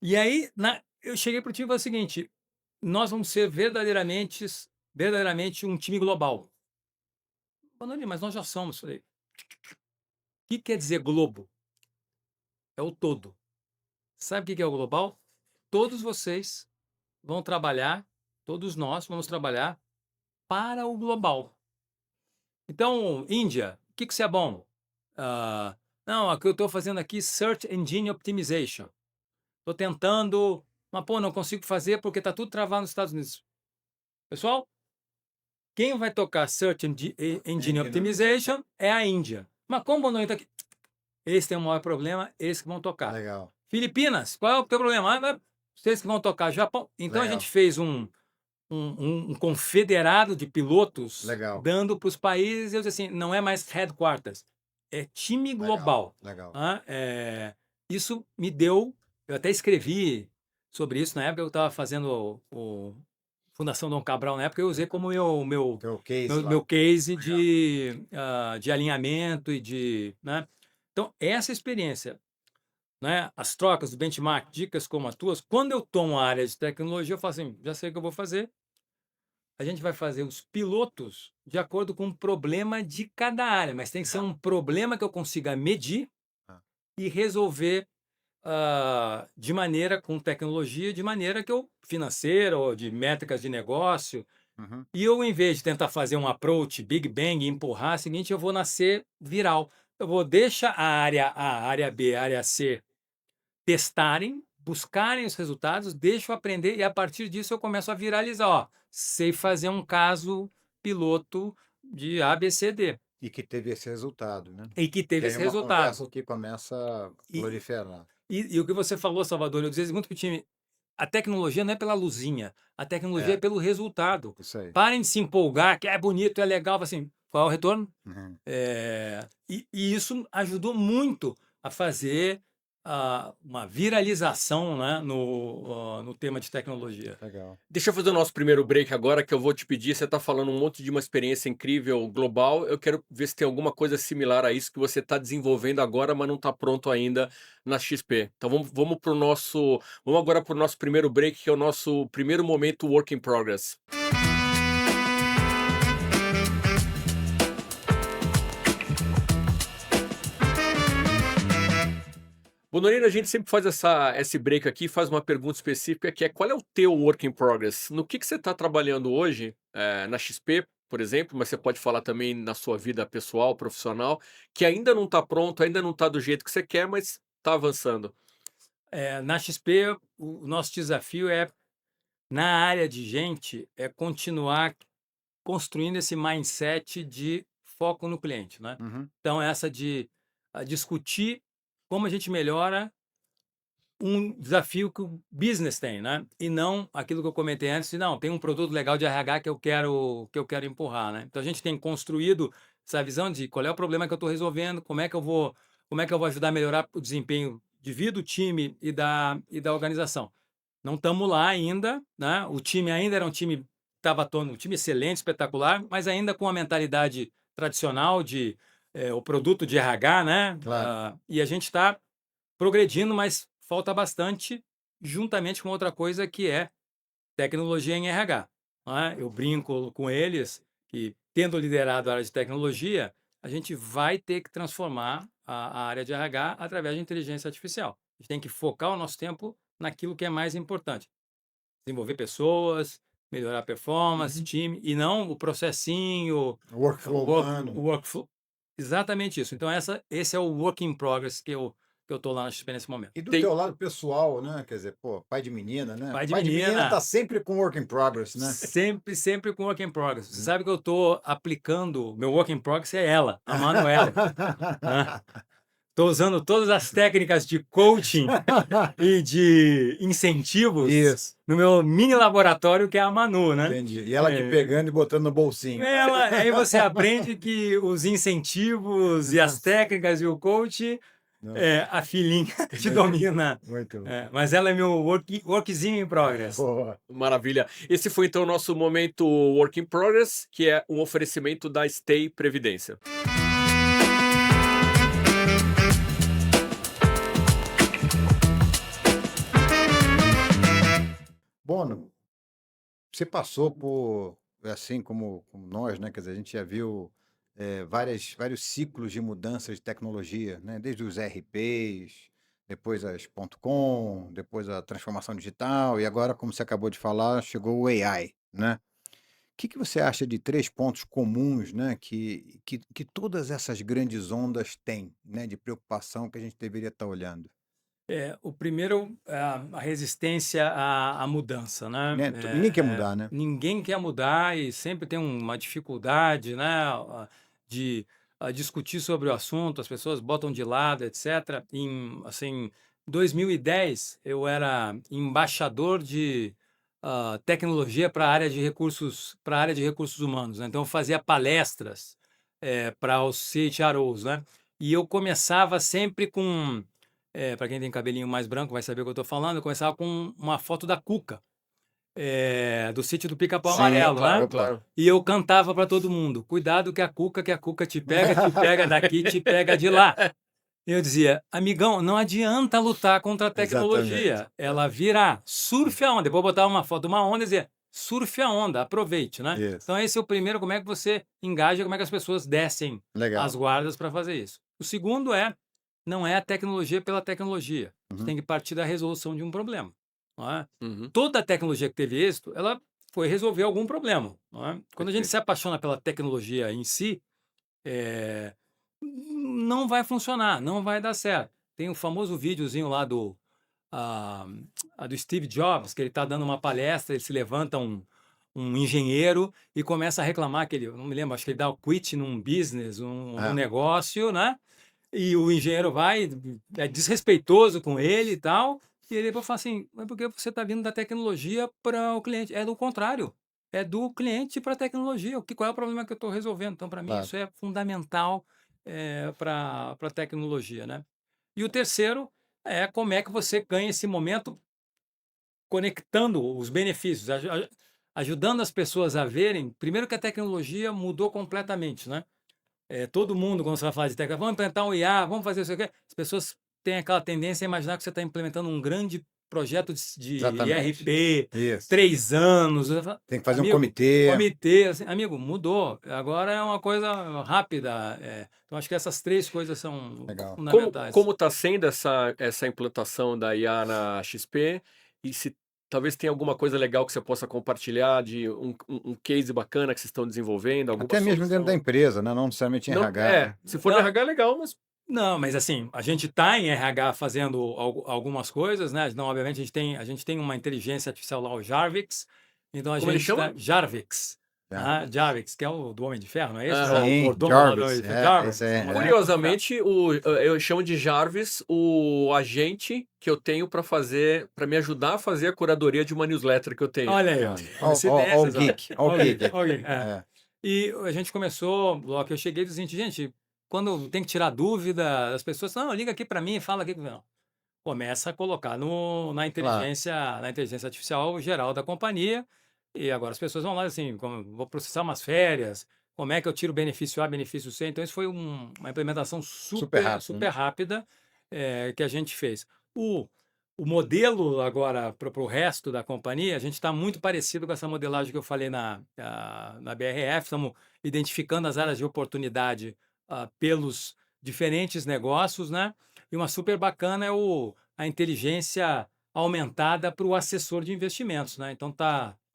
E aí, eu cheguei para o time e falei o seguinte: nós vamos ser verdadeiramente um time global. Falei, mas nós já somos. Falei, o que quer dizer globo? É o todo. Sabe o que é o global? Todos vocês vão trabalhar, todos nós vamos trabalhar para o global. Então, Índia, o que você é bom? Não, o que eu estou fazendo aqui, Search Engine Optimization. Estou tentando, mas pô, não consigo fazer porque está tudo travado nos Estados Unidos. Pessoal, quem vai tocar Search Engine Optimization é a Índia. Mas como não está aqui? Eles têm o maior problema, eles que vão tocar. Legal. Filipinas, qual é o teu problema? Vocês que vão tocar. Japão. Então a Legal. gente fez um confederado de pilotos Legal. dando para os países. Eu disse assim, não é mais headquarters, é time global. Legal. Isso me deu, eu até escrevi sobre isso na época, eu estava fazendo o Fundação Dom Cabral na época, eu usei como meu Teu case lá. meu case de alinhamento e de, né? Então, essa experiência, né? As trocas, o benchmark, dicas como as tuas, quando eu tomo a área de tecnologia, eu falo assim, já sei o que eu vou fazer, a gente vai fazer os pilotos de acordo com o problema de cada área, mas tem que ser um problema que eu consiga medir e resolver de maneira com tecnologia, de maneira que eu financeira ou de métricas de negócio. Uhum. E eu, em vez de tentar fazer um approach Big Bang e empurrar, é o seguinte, eu vou nascer viral. Eu vou deixar a área A, a área B, a área C testarem, buscarem os resultados, deixo eu aprender e a partir disso eu começo a viralizar. Ó, sei fazer um caso piloto de ABCD. E que teve esse resultado, né? E que teve Que aí esse é uma resultado. conversa que começa a E- proliferar. E o que você falou, Salvador, eu dizia muito para o time, a tecnologia não é pela luzinha, a tecnologia é pelo resultado. Isso aí. Parem de se empolgar, que é bonito, é legal, assim, qual é o retorno? Uhum. E isso ajudou muito a fazer uma viralização, né, no tema de tecnologia. Legal. Deixa eu fazer o nosso primeiro break agora, que eu vou te pedir. Você está falando um monte de uma experiência incrível global. Eu quero ver se tem alguma coisa similar a isso que você está desenvolvendo agora, mas não está pronto ainda na XP. Então vamos agora para o nosso primeiro break, que é o nosso primeiro momento Work in Progress. Bonorino, a gente sempre faz esse break aqui, faz uma pergunta específica, que é qual é o teu work in progress? No que você está trabalhando hoje, na XP, por exemplo, mas você pode falar também na sua vida pessoal, profissional, que ainda não está pronto, ainda não está do jeito que você quer, mas está avançando. Na XP, o nosso desafio na área de gente, é continuar construindo esse mindset de foco no cliente, né? Uhum. Então, essa de discutir como a gente melhora um desafio que o business tem, né? E não aquilo que eu comentei antes, de, não, tem um produto legal de RH que eu quero empurrar, né? Então a gente tem construído essa visão de qual é o problema que eu estou resolvendo, como é que eu vou ajudar a melhorar o desempenho vida do time e da organização. Não estamos lá ainda, né? O time ainda era um time estava todo, um time excelente, espetacular, mas ainda com a mentalidade tradicional de o produto de RH, né? Claro. E a gente está progredindo, mas falta bastante, juntamente com outra coisa que é tecnologia em RH. Né? Eu brinco com eles que, tendo liderado a área de tecnologia, a gente vai ter que transformar a área de RH através de inteligência artificial. A gente tem que focar o nosso tempo naquilo que é mais importante. Desenvolver pessoas, melhorar a performance, time, e não o processinho, Workflow humano. o workflow. Exatamente isso. Então, esse é o work in progress que eu estou lá na XP nesse momento. E do Tem- teu lado pessoal, né? Quer dizer, pô, pai de menina, né? Pai de menina menina. tá sempre com work in progress, né? Sempre com work in progress. Você sabe que eu estou aplicando, meu work in progress é ela, a Manuela. Estou usando todas as técnicas de coaching e de incentivos Isso, no meu mini laboratório, que é a Manu, né? entendi. E ela aqui pegando e botando no bolsinho. Aí você aprende que os incentivos e as técnicas e o coach, Não, a filhinha te domina. muito bom. Mas ela é meu workzinho in progress. Boa. Maravilha. Esse foi então o nosso momento Work in Progress, que é um oferecimento da Stay Previdência. Bono, você passou por, assim como nós, né? Quer dizer, a gente já viu vários ciclos de mudanças de tecnologia, né? Desde os RPs, depois as .com, depois a transformação digital e agora, como você acabou de falar, chegou o AI, né? O que você acha de 3 pontos comuns, né, que todas essas grandes ondas têm, né, de preocupação que a gente deveria estar olhando? O primeiro é a resistência à mudança, né? Né? Ninguém quer mudar, né? Ninguém quer mudar e sempre tem uma dificuldade, né, de discutir sobre o assunto, as pessoas botam de lado, etc. Em, assim, 2010, eu era embaixador de tecnologia para a área de recursos humanos, né? Então, eu fazia palestras para os CHROs, né? E eu começava sempre com para quem tem cabelinho mais branco vai saber o que eu estou falando, eu começava com uma foto da Cuca, do sítio do Pica-Pau Sim, Amarelo, claro, né? claro. E eu cantava para todo mundo: cuidado que a Cuca te pega daqui, te pega de lá. E eu dizia: amigão, não adianta lutar contra a tecnologia, ela virá, surfe a onda. Depois eu botava uma foto de uma onda e dizia: surfe a onda, aproveite, né? Isso. Então esse é o primeiro, como é que você engaja, como é que as pessoas descem Legal. as guardas para fazer isso. O segundo não é a tecnologia pela tecnologia. Você Uhum. tem que partir da resolução de um problema. Não é? Uhum. Toda a tecnologia que teve êxito, ela foi resolver algum problema. Não é? Quando a gente Perfeito. se apaixona pela tecnologia em si, não vai funcionar, não vai dar certo. Tem um famoso videozinho lá do Steve Jobs, que ele está dando uma palestra, ele se levanta um engenheiro e começa a reclamar que ele, eu não me lembro, acho que ele dá o quit num business, um negócio, né? E o engenheiro vai, é desrespeitoso com ele e tal, e ele vai falar assim: mas por que você está vindo da tecnologia para o cliente? É do contrário, é do cliente para a tecnologia. Qual é o problema que eu estou resolvendo? Então, para mim, Claro. isso é fundamental para a tecnologia, né? E o terceiro é como é que você ganha esse momento conectando os benefícios, ajudando as pessoas a verem, primeiro que a tecnologia mudou completamente, né? Todo mundo, quando você vai falar de tecnologia, vamos implementar um IA, vamos fazer isso aqui. As pessoas têm aquela tendência a imaginar que você está implementando um grande projeto de Exatamente. IRP, Isso. 3 anos. Tem que fazer um Amigo, comitê. assim, amigo, mudou. Agora é uma coisa rápida. Então, acho que essas 3 coisas são Legal. fundamentais. Como está sendo essa implantação da IA na XP? E se talvez tenha alguma coisa legal que você possa compartilhar de um case bacana que vocês estão desenvolvendo, alguma Até mesmo dentro da solução? empresa, né? Não necessariamente em Não, RH. se for no RH é legal, mas Não, mas assim, a gente está em RH fazendo algumas coisas, né? Então, obviamente, a gente tem uma inteligência artificial lá, o Jarvix. Então, a como ele gente chama? Jarvix. Já. Jarvix, que é o do Homem de Ferro, não é esse? Aham. O Sim, mordomo lá Jarvis. do Esse é. Curiosamente, eu chamo de Jarvis o agente que eu tenho para me ajudar a fazer a curadoria de uma newsletter que eu tenho. Olha aí, ó. Ó o Coincidências, ó. geek. Ó o geek. É. E a gente começou, logo que eu cheguei, disse, gente, quando tem que tirar dúvida, as pessoas, não, liga aqui para mim, fala aqui. Não. começa a colocar Claro. na inteligência artificial geral da companhia, e agora as pessoas vão lá assim, vou processar umas férias, como é que eu tiro benefício A, benefício C? Então, isso foi uma implementação Super super, rápido, super né? rápida que a gente fez. O modelo agora para o resto da companhia, a gente está muito parecido com essa modelagem que eu falei na BRF, estamos identificando as áreas de oportunidade pelos diferentes negócios, né? E uma super bacana é a inteligência aumentada para o assessor de investimentos, né?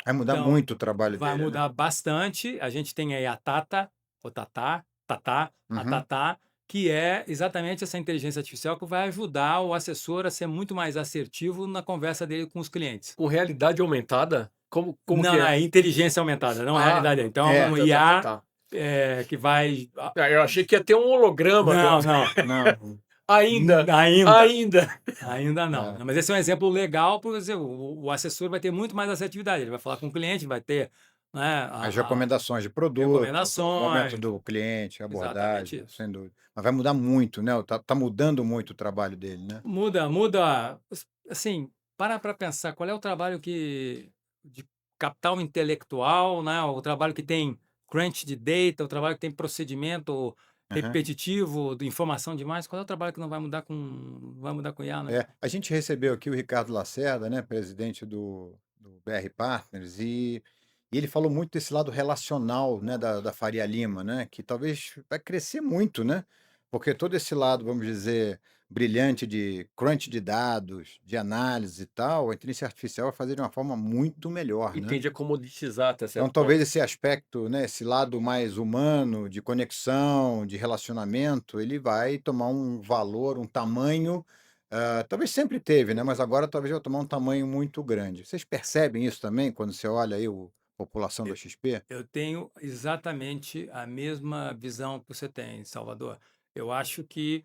Vai mudar Então muito o trabalho vai dele, né? mudar bastante. A gente tem aí a Tata, ou a Uhum. Tatá, que é exatamente essa inteligência artificial que vai ajudar o assessor a ser muito mais assertivo na conversa dele com os clientes. Com realidade aumentada? Como Não, que não, é? é inteligência aumentada, não Ah, realidade. Então, é É, um IA tá. que vai. Eu achei que ia ter um holograma Não, não. não. Ainda, Ainda. ainda. Ainda não. É. Mas esse é um exemplo legal, por exemplo, o assessor vai ter muito mais assertividade. Ele vai falar com o cliente, vai ter, né, As recomendações de produto, o momento recomendações. do cliente, a Exatamente abordagem, isso. sem dúvida. Mas vai mudar muito, né? Tá mudando muito o trabalho dele, né? Muda. Assim, para pensar, qual é o trabalho de capital intelectual, né? O trabalho que tem crunch de data, o trabalho que tem procedimento Aham. repetitivo, de informação demais. Qual é o trabalho que não vai mudar com IA, né? É, a gente recebeu aqui o Ricardo Lacerda, né, presidente do BR Partners, e ele falou muito desse lado relacional, né, da Faria Lima, né, que talvez vai crescer muito, né, porque todo esse lado, vamos dizer, brilhante de crunch de dados, de análise e tal, a inteligência artificial vai fazer de uma forma muito melhor, E né? tende a comoditizar até Então, certo talvez ponto. esse aspecto, né, esse lado mais humano, de conexão, de relacionamento, ele vai tomar um valor, um tamanho, talvez sempre teve, né, mas agora talvez vai tomar um tamanho muito grande. Vocês percebem isso também quando você olha aí a população da Eu, XP? eu tenho exatamente a mesma visão que você tem, Salvador. Eu acho que,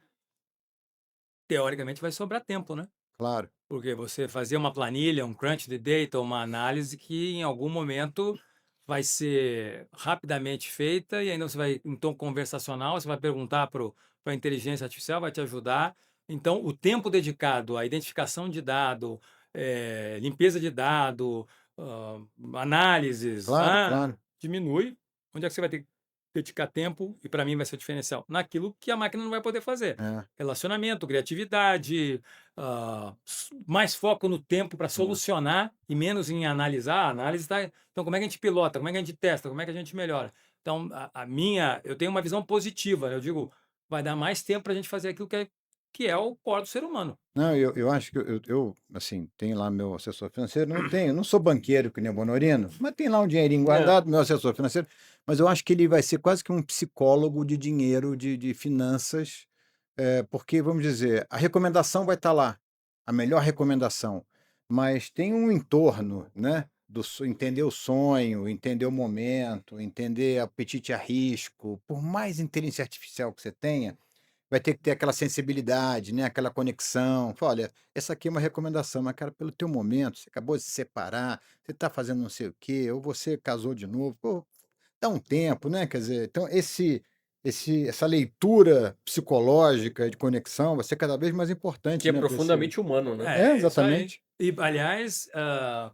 teoricamente, vai sobrar tempo, né? Claro. Porque você fazer uma planilha, um crunch de data, uma análise que em algum momento vai ser rapidamente feita e ainda você vai, em tom conversacional, você vai perguntar para a inteligência artificial, vai te ajudar. Então, o tempo dedicado à identificação de dado, limpeza de dado, ah, análises, Claro, claro. diminui. Onde é que você vai ter que dedicar tempo? E para mim vai ser o diferencial. Naquilo que a máquina não vai poder fazer. É, Relacionamento, criatividade, mais foco no tempo para é. solucionar e menos em analisar. A análise tá, então, como é que a gente pilota? Como é que a gente testa? Como é que a gente melhora? Então, eu tenho uma visão positiva. Eu digo, vai dar mais tempo para a gente fazer aquilo que é o core do ser humano. Não, eu acho que assim, tenho lá meu assessor financeiro, não sou banqueiro que nem o Bonorino, mas tem lá um dinheirinho É. guardado, meu assessor financeiro, mas eu acho que ele vai ser quase que um psicólogo de dinheiro, de finanças, porque, vamos dizer, a recomendação vai estar lá, a melhor recomendação, mas tem um entorno, né? Entender o sonho, entender o momento, entender apetite a risco, por mais inteligência artificial que você tenha, vai ter que ter aquela sensibilidade, né, aquela conexão. Fala: "Olha, essa aqui é uma recomendação, mas, cara, pelo teu momento, você acabou de se separar, você está fazendo não sei o quê, ou você casou de novo, pô, dá um tempo", né, quer dizer, então essa leitura psicológica de conexão vai ser cada vez mais Que importante, é né, para esse profundamente humano, né? é, É isso aí. exatamente. E, aliás,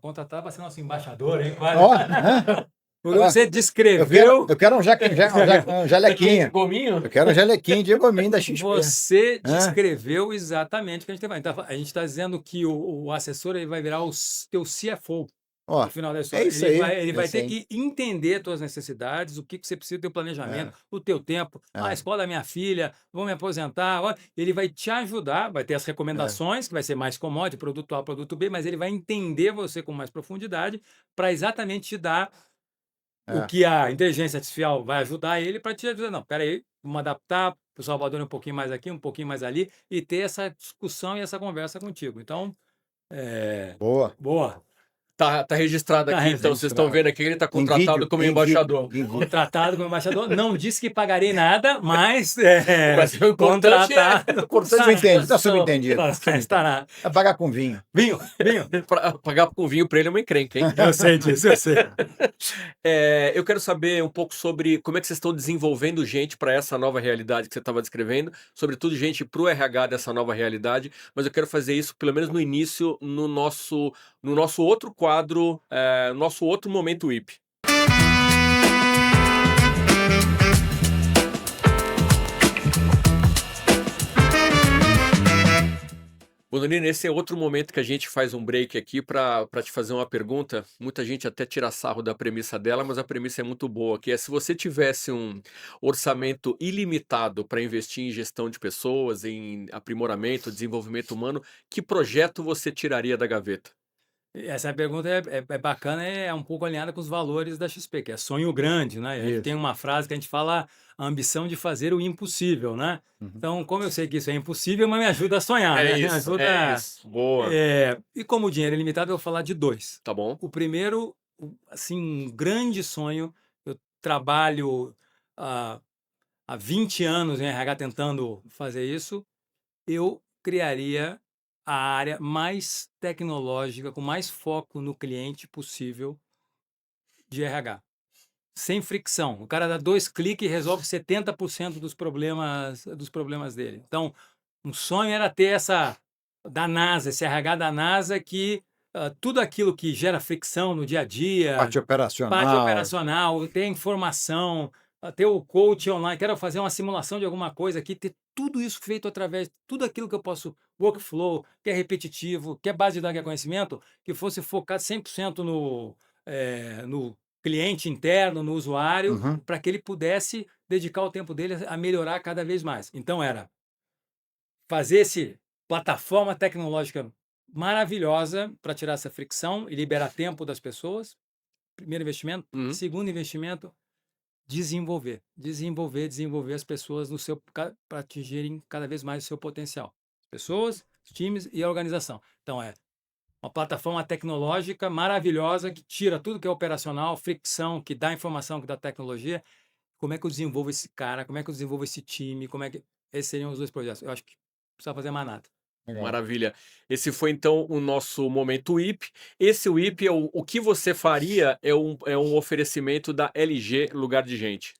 contratar para ser nosso embaixador, hein? Quase. Ó, hã? Porque Ó, você descreveu. eu quero um jalequinho. Gominho? Eu quero um jalequinho de gominho da XP. Você Hã? descreveu exatamente o que a gente está falando. A gente está dizendo que o assessor ele vai virar o teu CFO Ó, no final da é história. isso aí, Ele é vai isso ter aí. que entender as tuas necessidades, o que você precisa do teu É, planejamento, o teu tempo. A é, escola da minha filha, vou me aposentar. Ó, ele vai te ajudar, vai ter as é, recomendações, que vai ser mais commodity, produto A, produto B, mas ele vai entender você com mais profundidade para exatamente te dar o é. que a inteligência artificial vai ajudar ele para te ajudar. Não, espera aí, vamos adaptar para o Salvador um pouquinho mais aqui, um pouquinho mais ali, e ter essa discussão e essa conversa contigo. Então, Boa. boa. Tá registrado Tá aqui, então vocês estão registrado. vendo aqui que ele está Em contratado vídeo, como em vídeo, embaixador. em vídeo. Contratado como embaixador. Não disse que pagarei nada, mas Mas o importante contratado. Está subentendido. Estará. Vai pagar com vinho. Vinho. Pagar com vinho para ele é uma encrenca, hein? Eu sei disso, eu sei. Eu quero saber um pouco sobre como é que vocês estão desenvolvendo gente para essa nova realidade que você estava descrevendo, sobretudo gente para o RH dessa nova realidade, mas eu quero fazer isso pelo menos no início, no nosso outro quadro, nosso outro momento VIP. Bonolino, esse é outro momento que a gente faz um break aqui para te fazer uma pergunta. Muita gente até tira sarro da premissa dela, mas a premissa é muito boa, que é se você tivesse um orçamento ilimitado para investir em gestão de pessoas, em aprimoramento, desenvolvimento humano, que projeto você tiraria da gaveta? Essa pergunta é bacana, é um pouco alinhada com os valores da XP, que é sonho grande, né? A gente Isso. tem uma frase que a gente fala a ambição de fazer o impossível, né? Uhum. Então, como eu sei que isso é impossível, mas me ajuda a sonhar, né? Me ajuda... é isso. Boa. E como o dinheiro é limitado, eu vou falar de dois. Tá bom? O primeiro, assim, um grande sonho, eu trabalho há 20 anos em RH tentando fazer isso, eu criaria a área mais tecnológica, com mais foco no cliente possível de RH. Sem fricção. O cara dá 2 cliques e resolve 70% dos problemas dele. Então, um sonho era ter da NASA, esse RH da NASA que tudo aquilo que gera fricção no dia a dia, Parte parte operacional. operacional, ter informação, ter o coach online, quero fazer uma simulação de alguma coisa aqui, ter tudo isso feito através de tudo aquilo que eu posso, workflow, que é repetitivo, que é base de dados, que é conhecimento, que fosse focado 100% no cliente interno, no usuário, Uhum. para que ele pudesse dedicar o tempo dele a melhorar cada vez mais. Então, era fazer essa plataforma tecnológica maravilhosa para tirar essa fricção e liberar tempo das pessoas. Primeiro investimento. Uhum. Segundo investimento, desenvolver as pessoas para atingirem cada vez mais o seu potencial. Pessoas, times e a organização. Então, é uma plataforma tecnológica maravilhosa que tira tudo que é operacional, fricção, que dá informação, que dá tecnologia. Como é que eu desenvolvo esse cara? Como é que eu desenvolvo esse time? Esses seriam os dois projetos. Eu acho que não precisa fazer mais nada. Legal. Maravilha. Esse foi então o nosso momento WIP. Esse WIP é o que você faria é um oferecimento da LG Lugar de Gente.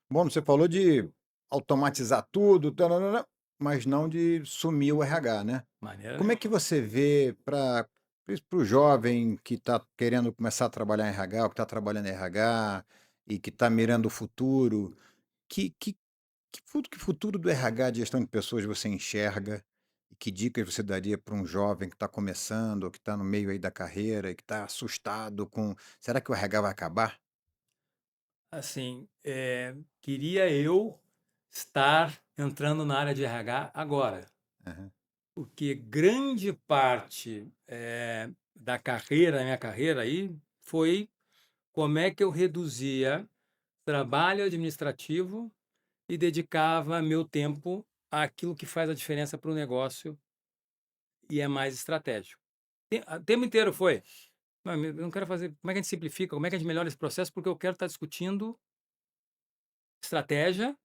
Bom, você falou de automatizar tudo, tararara, mas não de sumir o RH, né? Maneira Como é que você vê para o jovem que está querendo começar a trabalhar em RH, ou que está trabalhando em RH e que está mirando o futuro, que futuro do RH de gestão de pessoas você enxerga? E que dicas você daria para um jovem que está começando, ou que está no meio aí da carreira e que está assustado com, será que o RH vai acabar? assim, queria eu estar entrando na área de RH agora, Aham. porque grande parte da minha carreira aí, foi como é que eu reduzia trabalho administrativo e dedicava meu tempo àquilo que faz a diferença para o negócio e é mais estratégico. O tempo inteiro foi, "Não, eu não quero fazer, como é que a gente simplifica, como é que a gente melhora esse processo, porque eu quero estar discutindo estratégia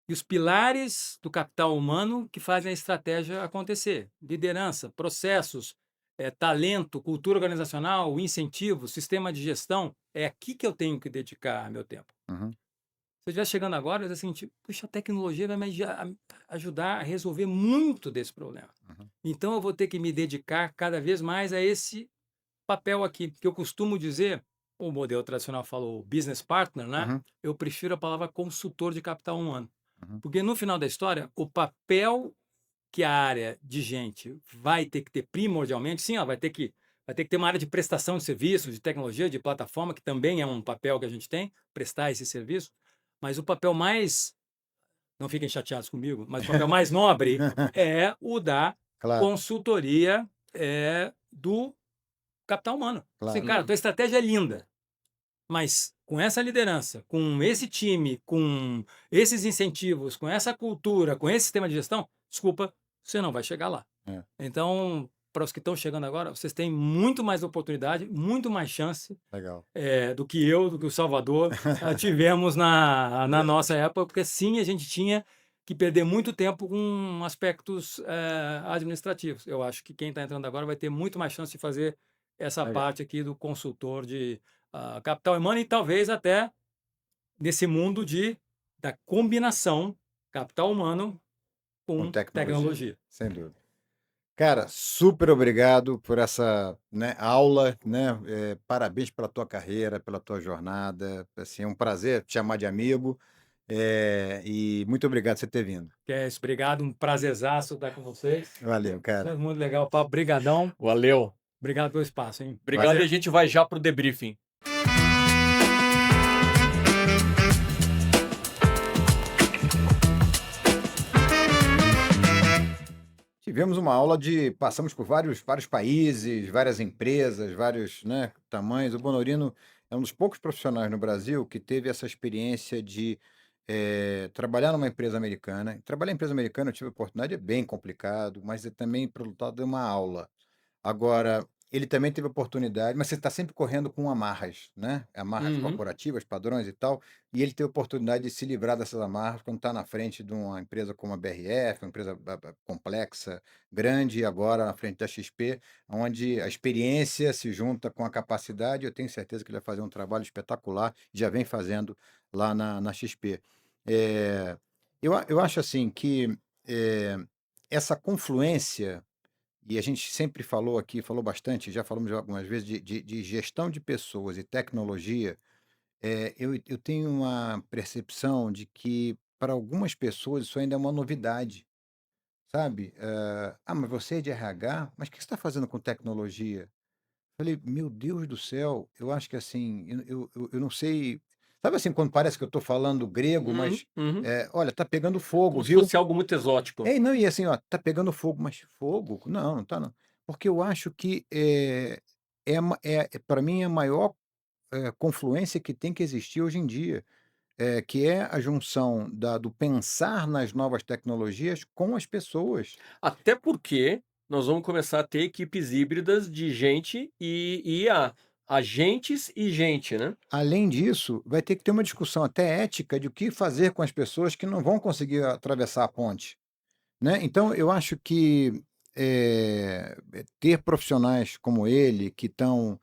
e os pilares do capital humano que fazem a estratégia acontecer. Liderança, processos, talento, cultura organizacional, incentivo, sistema de gestão. É aqui que eu tenho que dedicar meu tempo. Uhum. Se eu estiver chegando agora, eu vou dizer assim, tipo, puxa, a tecnologia vai me ajudar a resolver muito desse problema. Uhum. Então, eu vou ter que me dedicar cada vez mais a esse papel aqui, que eu costumo dizer, o modelo tradicional falou business partner, né? Uhum. Eu prefiro a palavra consultor de capital humano. Uhum. Porque no final da história, o papel que a área de gente vai ter que ter primordialmente, sim, ela vai ter que ter uma área de prestação de serviço, de tecnologia, de plataforma, que também é um papel que a gente tem, prestar esse serviço, mas o papel mais, não fiquem chateados comigo, mas o papel mais nobre é o da Claro, consultoria do capital humano. Assim, claro. cara, tua estratégia é linda, mas com essa liderança, com esse time, com esses incentivos, com essa cultura, com esse sistema de gestão, desculpa, você não vai chegar lá. É. Então, para os que estão chegando agora, vocês têm muito mais oportunidade, muito mais chance Legal. do que eu, do que o Salvador tivemos na nossa época, porque sim, a gente tinha que perder muito tempo com aspectos administrativos. Eu acho que quem está entrando agora vai ter muito mais chance de fazer essa Legal. parte aqui do consultor de capital humano e talvez até nesse mundo da combinação capital humano Com com tecnologia, tecnologia. sem dúvida. Cara, super obrigado por essa, né, aula, né? Parabéns pela tua carreira, pela tua jornada. Assim, é um prazer te chamar de amigo. E muito obrigado por você ter vindo. Que é isso, obrigado, um prazerzaço estar com vocês. Valeu, cara. Muito legal o papo, brigadão. Valeu. Obrigado pelo espaço, hein? Obrigado, Valeu. e a gente vai já pro debriefing. Tivemos uma aula passamos por vários países, várias empresas, vários, né, tamanhos. O Bonorino é um dos poucos profissionais no Brasil que teve essa experiência de trabalhar numa empresa americana. Trabalhar em empresa americana, eu tive a oportunidade, é bem complicado, mas é também para lutar de uma aula. Agora, ele também teve oportunidade, mas você está sempre correndo com amarras, né? Amarras Uhum. corporativas, padrões e tal. E ele teve a oportunidade de se livrar dessas amarras quando está na frente de uma empresa como a BRF, uma empresa complexa, grande, e agora na frente da XP, onde a experiência se junta com a capacidade. Eu tenho certeza que ele vai fazer um trabalho espetacular, já vem fazendo lá na XP. Eu acho assim que essa confluência, e a gente sempre falou aqui, falou bastante, já falamos algumas vezes, de gestão de pessoas e tecnologia. Eu tenho uma percepção de que, para algumas pessoas, isso ainda é uma novidade, sabe? Mas você é de RH? Mas o que você está fazendo com tecnologia? Falei, meu Deus do céu, eu acho que assim, eu não sei. Sabe assim, quando parece que eu estou falando grego, Uhum, mas uhum. olha, tá pegando fogo, Como se viu? fosse algo muito exótico. Não, e assim, ó, tá pegando fogo, mas fogo? Não, não tá não. Porque eu acho que para mim é a maior confluência que tem que existir hoje em dia, que é a junção do pensar nas novas tecnologias com as pessoas. Até porque nós vamos começar a ter equipes híbridas de gente e IA. Agentes e gente, né? Além disso, vai ter que ter uma discussão até ética de o que fazer com as pessoas que não vão conseguir atravessar a ponte, né? Então, eu acho que ter profissionais como ele, que estão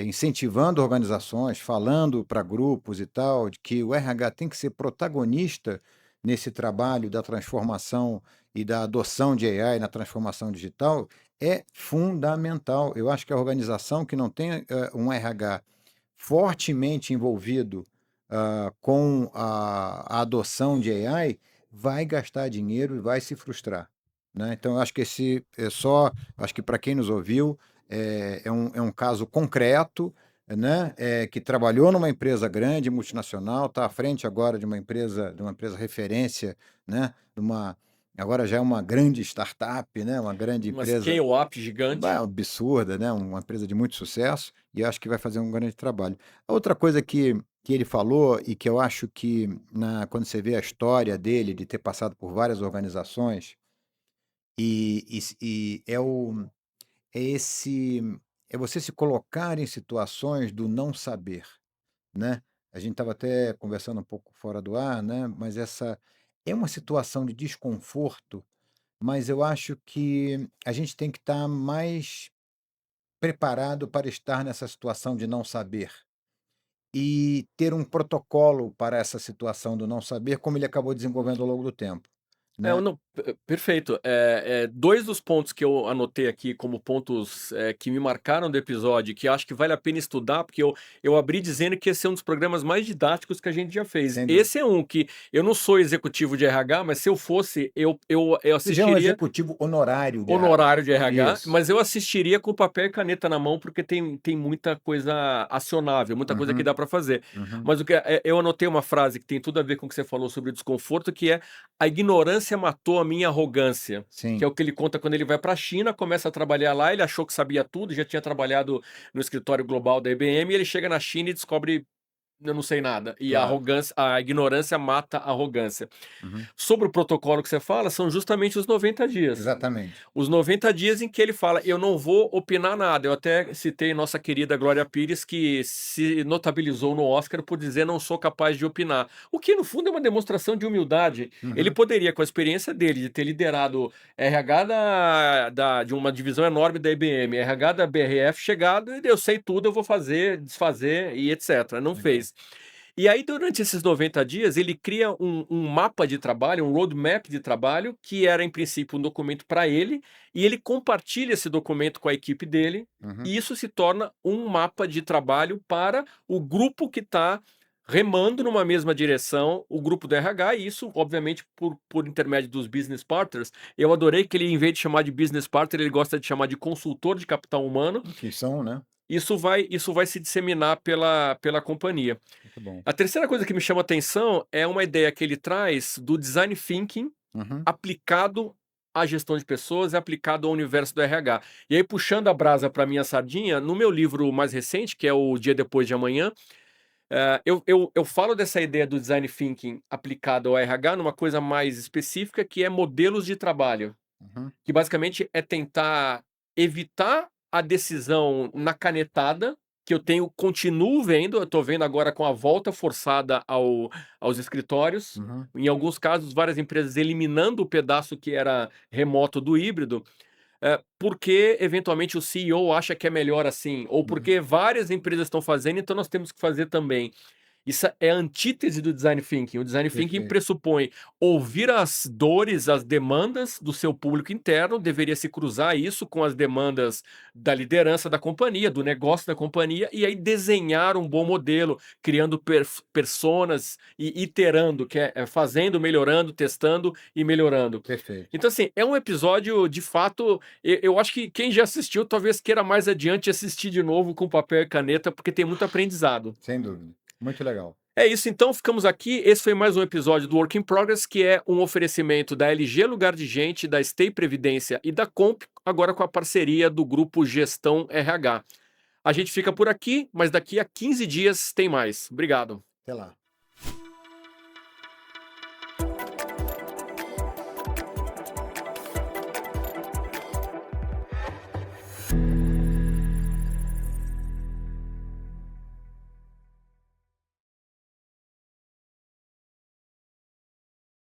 incentivando organizações, falando para grupos e tal, de que o RH tem que ser protagonista nesse trabalho da transformação e da adoção de AI na transformação digital, é fundamental. Eu acho que a organização que não tem um RH fortemente envolvido com a adoção de AI vai gastar dinheiro e vai se frustrar, né? Então, eu acho que acho que para quem nos ouviu, é um caso concreto, né? Que trabalhou numa empresa grande, multinacional, está à frente agora de uma empresa referência, né? Agora já é uma grande startup, né? Uma grande Uma empresa scale-up gigante. absurda, né? Uma empresa de muito sucesso, e acho que vai fazer um grande trabalho. A outra coisa que ele falou, e que eu acho que quando você vê a história dele, de ter passado por várias organizações, e é esse é você se colocar em situações do não saber, né? A gente estava até conversando um pouco fora do ar, né? Mas essa é uma situação de desconforto, mas eu acho que a gente tem que estar mais preparado para estar nessa situação de não saber. E ter um protocolo para essa situação do não saber, como ele acabou desenvolvendo ao longo do tempo, Eu né. não, perfeito. 2 dos pontos que eu anotei aqui como pontos, que me marcaram do episódio, que eu acho que vale a pena estudar, porque eu abri dizendo que esse é um dos programas mais didáticos que a gente já fez. Sem dúvida. Esse é um que eu não sou executivo de RH, mas se eu fosse, eu Você já é um assistiria executivo honorário de RH. honorário de RH, Isso. mas eu assistiria com papel e caneta na mão, porque tem muita coisa acionável, muita coisa que Uhum, dá para fazer. uhum. Mas eu anotei uma frase que tem tudo a ver com o que você falou sobre o desconforto, que é: "A ignorância matou a minha arrogância", que é Sim. o que ele conta quando ele vai para a China, começa a trabalhar lá, ele achou que sabia tudo, já tinha trabalhado no escritório global da IBM, e ele chega na China e descobre eu não sei nada. E a Claro. arrogância, a ignorância mata a arrogância. Uhum. Sobre o protocolo que você fala, são justamente os 90 dias. Exatamente. Os 90 dias em que ele fala: eu não vou opinar nada. Eu até citei nossa querida Glória Pires, que se notabilizou no Oscar por dizer não sou capaz de opinar. O que, no fundo, é uma demonstração de humildade. Ele Uhum. poderia, com a experiência dele, de ter liderado RH de uma divisão enorme da IBM, RH da BRF, chegado e eu sei tudo, eu vou fazer, desfazer e etc. Não Legal. fez. E aí, durante esses 90 dias, ele cria um mapa de trabalho, um roadmap de trabalho, que era, em princípio, um documento para ele, e ele compartilha esse documento com a equipe dele, Uhum. e isso se torna um mapa de trabalho para o grupo que está remando numa mesma direção, o grupo do RH, e isso, obviamente, por intermédio dos business partners. Eu adorei que ele, em vez de chamar de business partner, ele gosta de chamar de consultor de capital humano. Que são, né? Isso vai se disseminar pela companhia. Muito bom. A terceira coisa que me chama atenção é uma ideia que ele traz do design thinking Uhum. aplicado à gestão de pessoas e aplicado ao universo do RH. E aí, puxando a brasa para minha sardinha, no meu livro mais recente, que é o Dia Depois de Amanhã, eu falo dessa ideia do design thinking aplicado ao RH numa coisa mais específica, que é modelos de trabalho, Uhum. que basicamente é tentar evitar a decisão na canetada, que continuo vendo, eu estou vendo agora com a volta forçada aos escritórios, Uhum. em alguns casos, várias empresas eliminando o pedaço que era remoto do híbrido, porque eventualmente o CEO acha que é melhor assim, ou Uhum. porque várias empresas estão fazendo, então nós temos que fazer também. Isso é a antítese do design thinking. O design thinking Perfeito. pressupõe ouvir as dores, as demandas do seu público interno, deveria se cruzar isso com as demandas da liderança da companhia, do negócio da companhia, e aí desenhar um bom modelo, criando personas e iterando, que é fazendo, melhorando, testando e melhorando. Perfeito. Então, assim, é um episódio, de fato, eu acho que quem já assistiu talvez queira mais adiante assistir de novo com papel e caneta, porque tem muito aprendizado. Sem dúvida. Muito legal. É isso, então, ficamos aqui. Esse foi mais um episódio do Work in Progress, que é um oferecimento da LG Lugar de Gente, da Stay Previdência e da Comp, agora com a parceria do grupo Gestão RH. A gente fica por aqui, mas daqui a 15 dias tem mais. Obrigado. Até lá.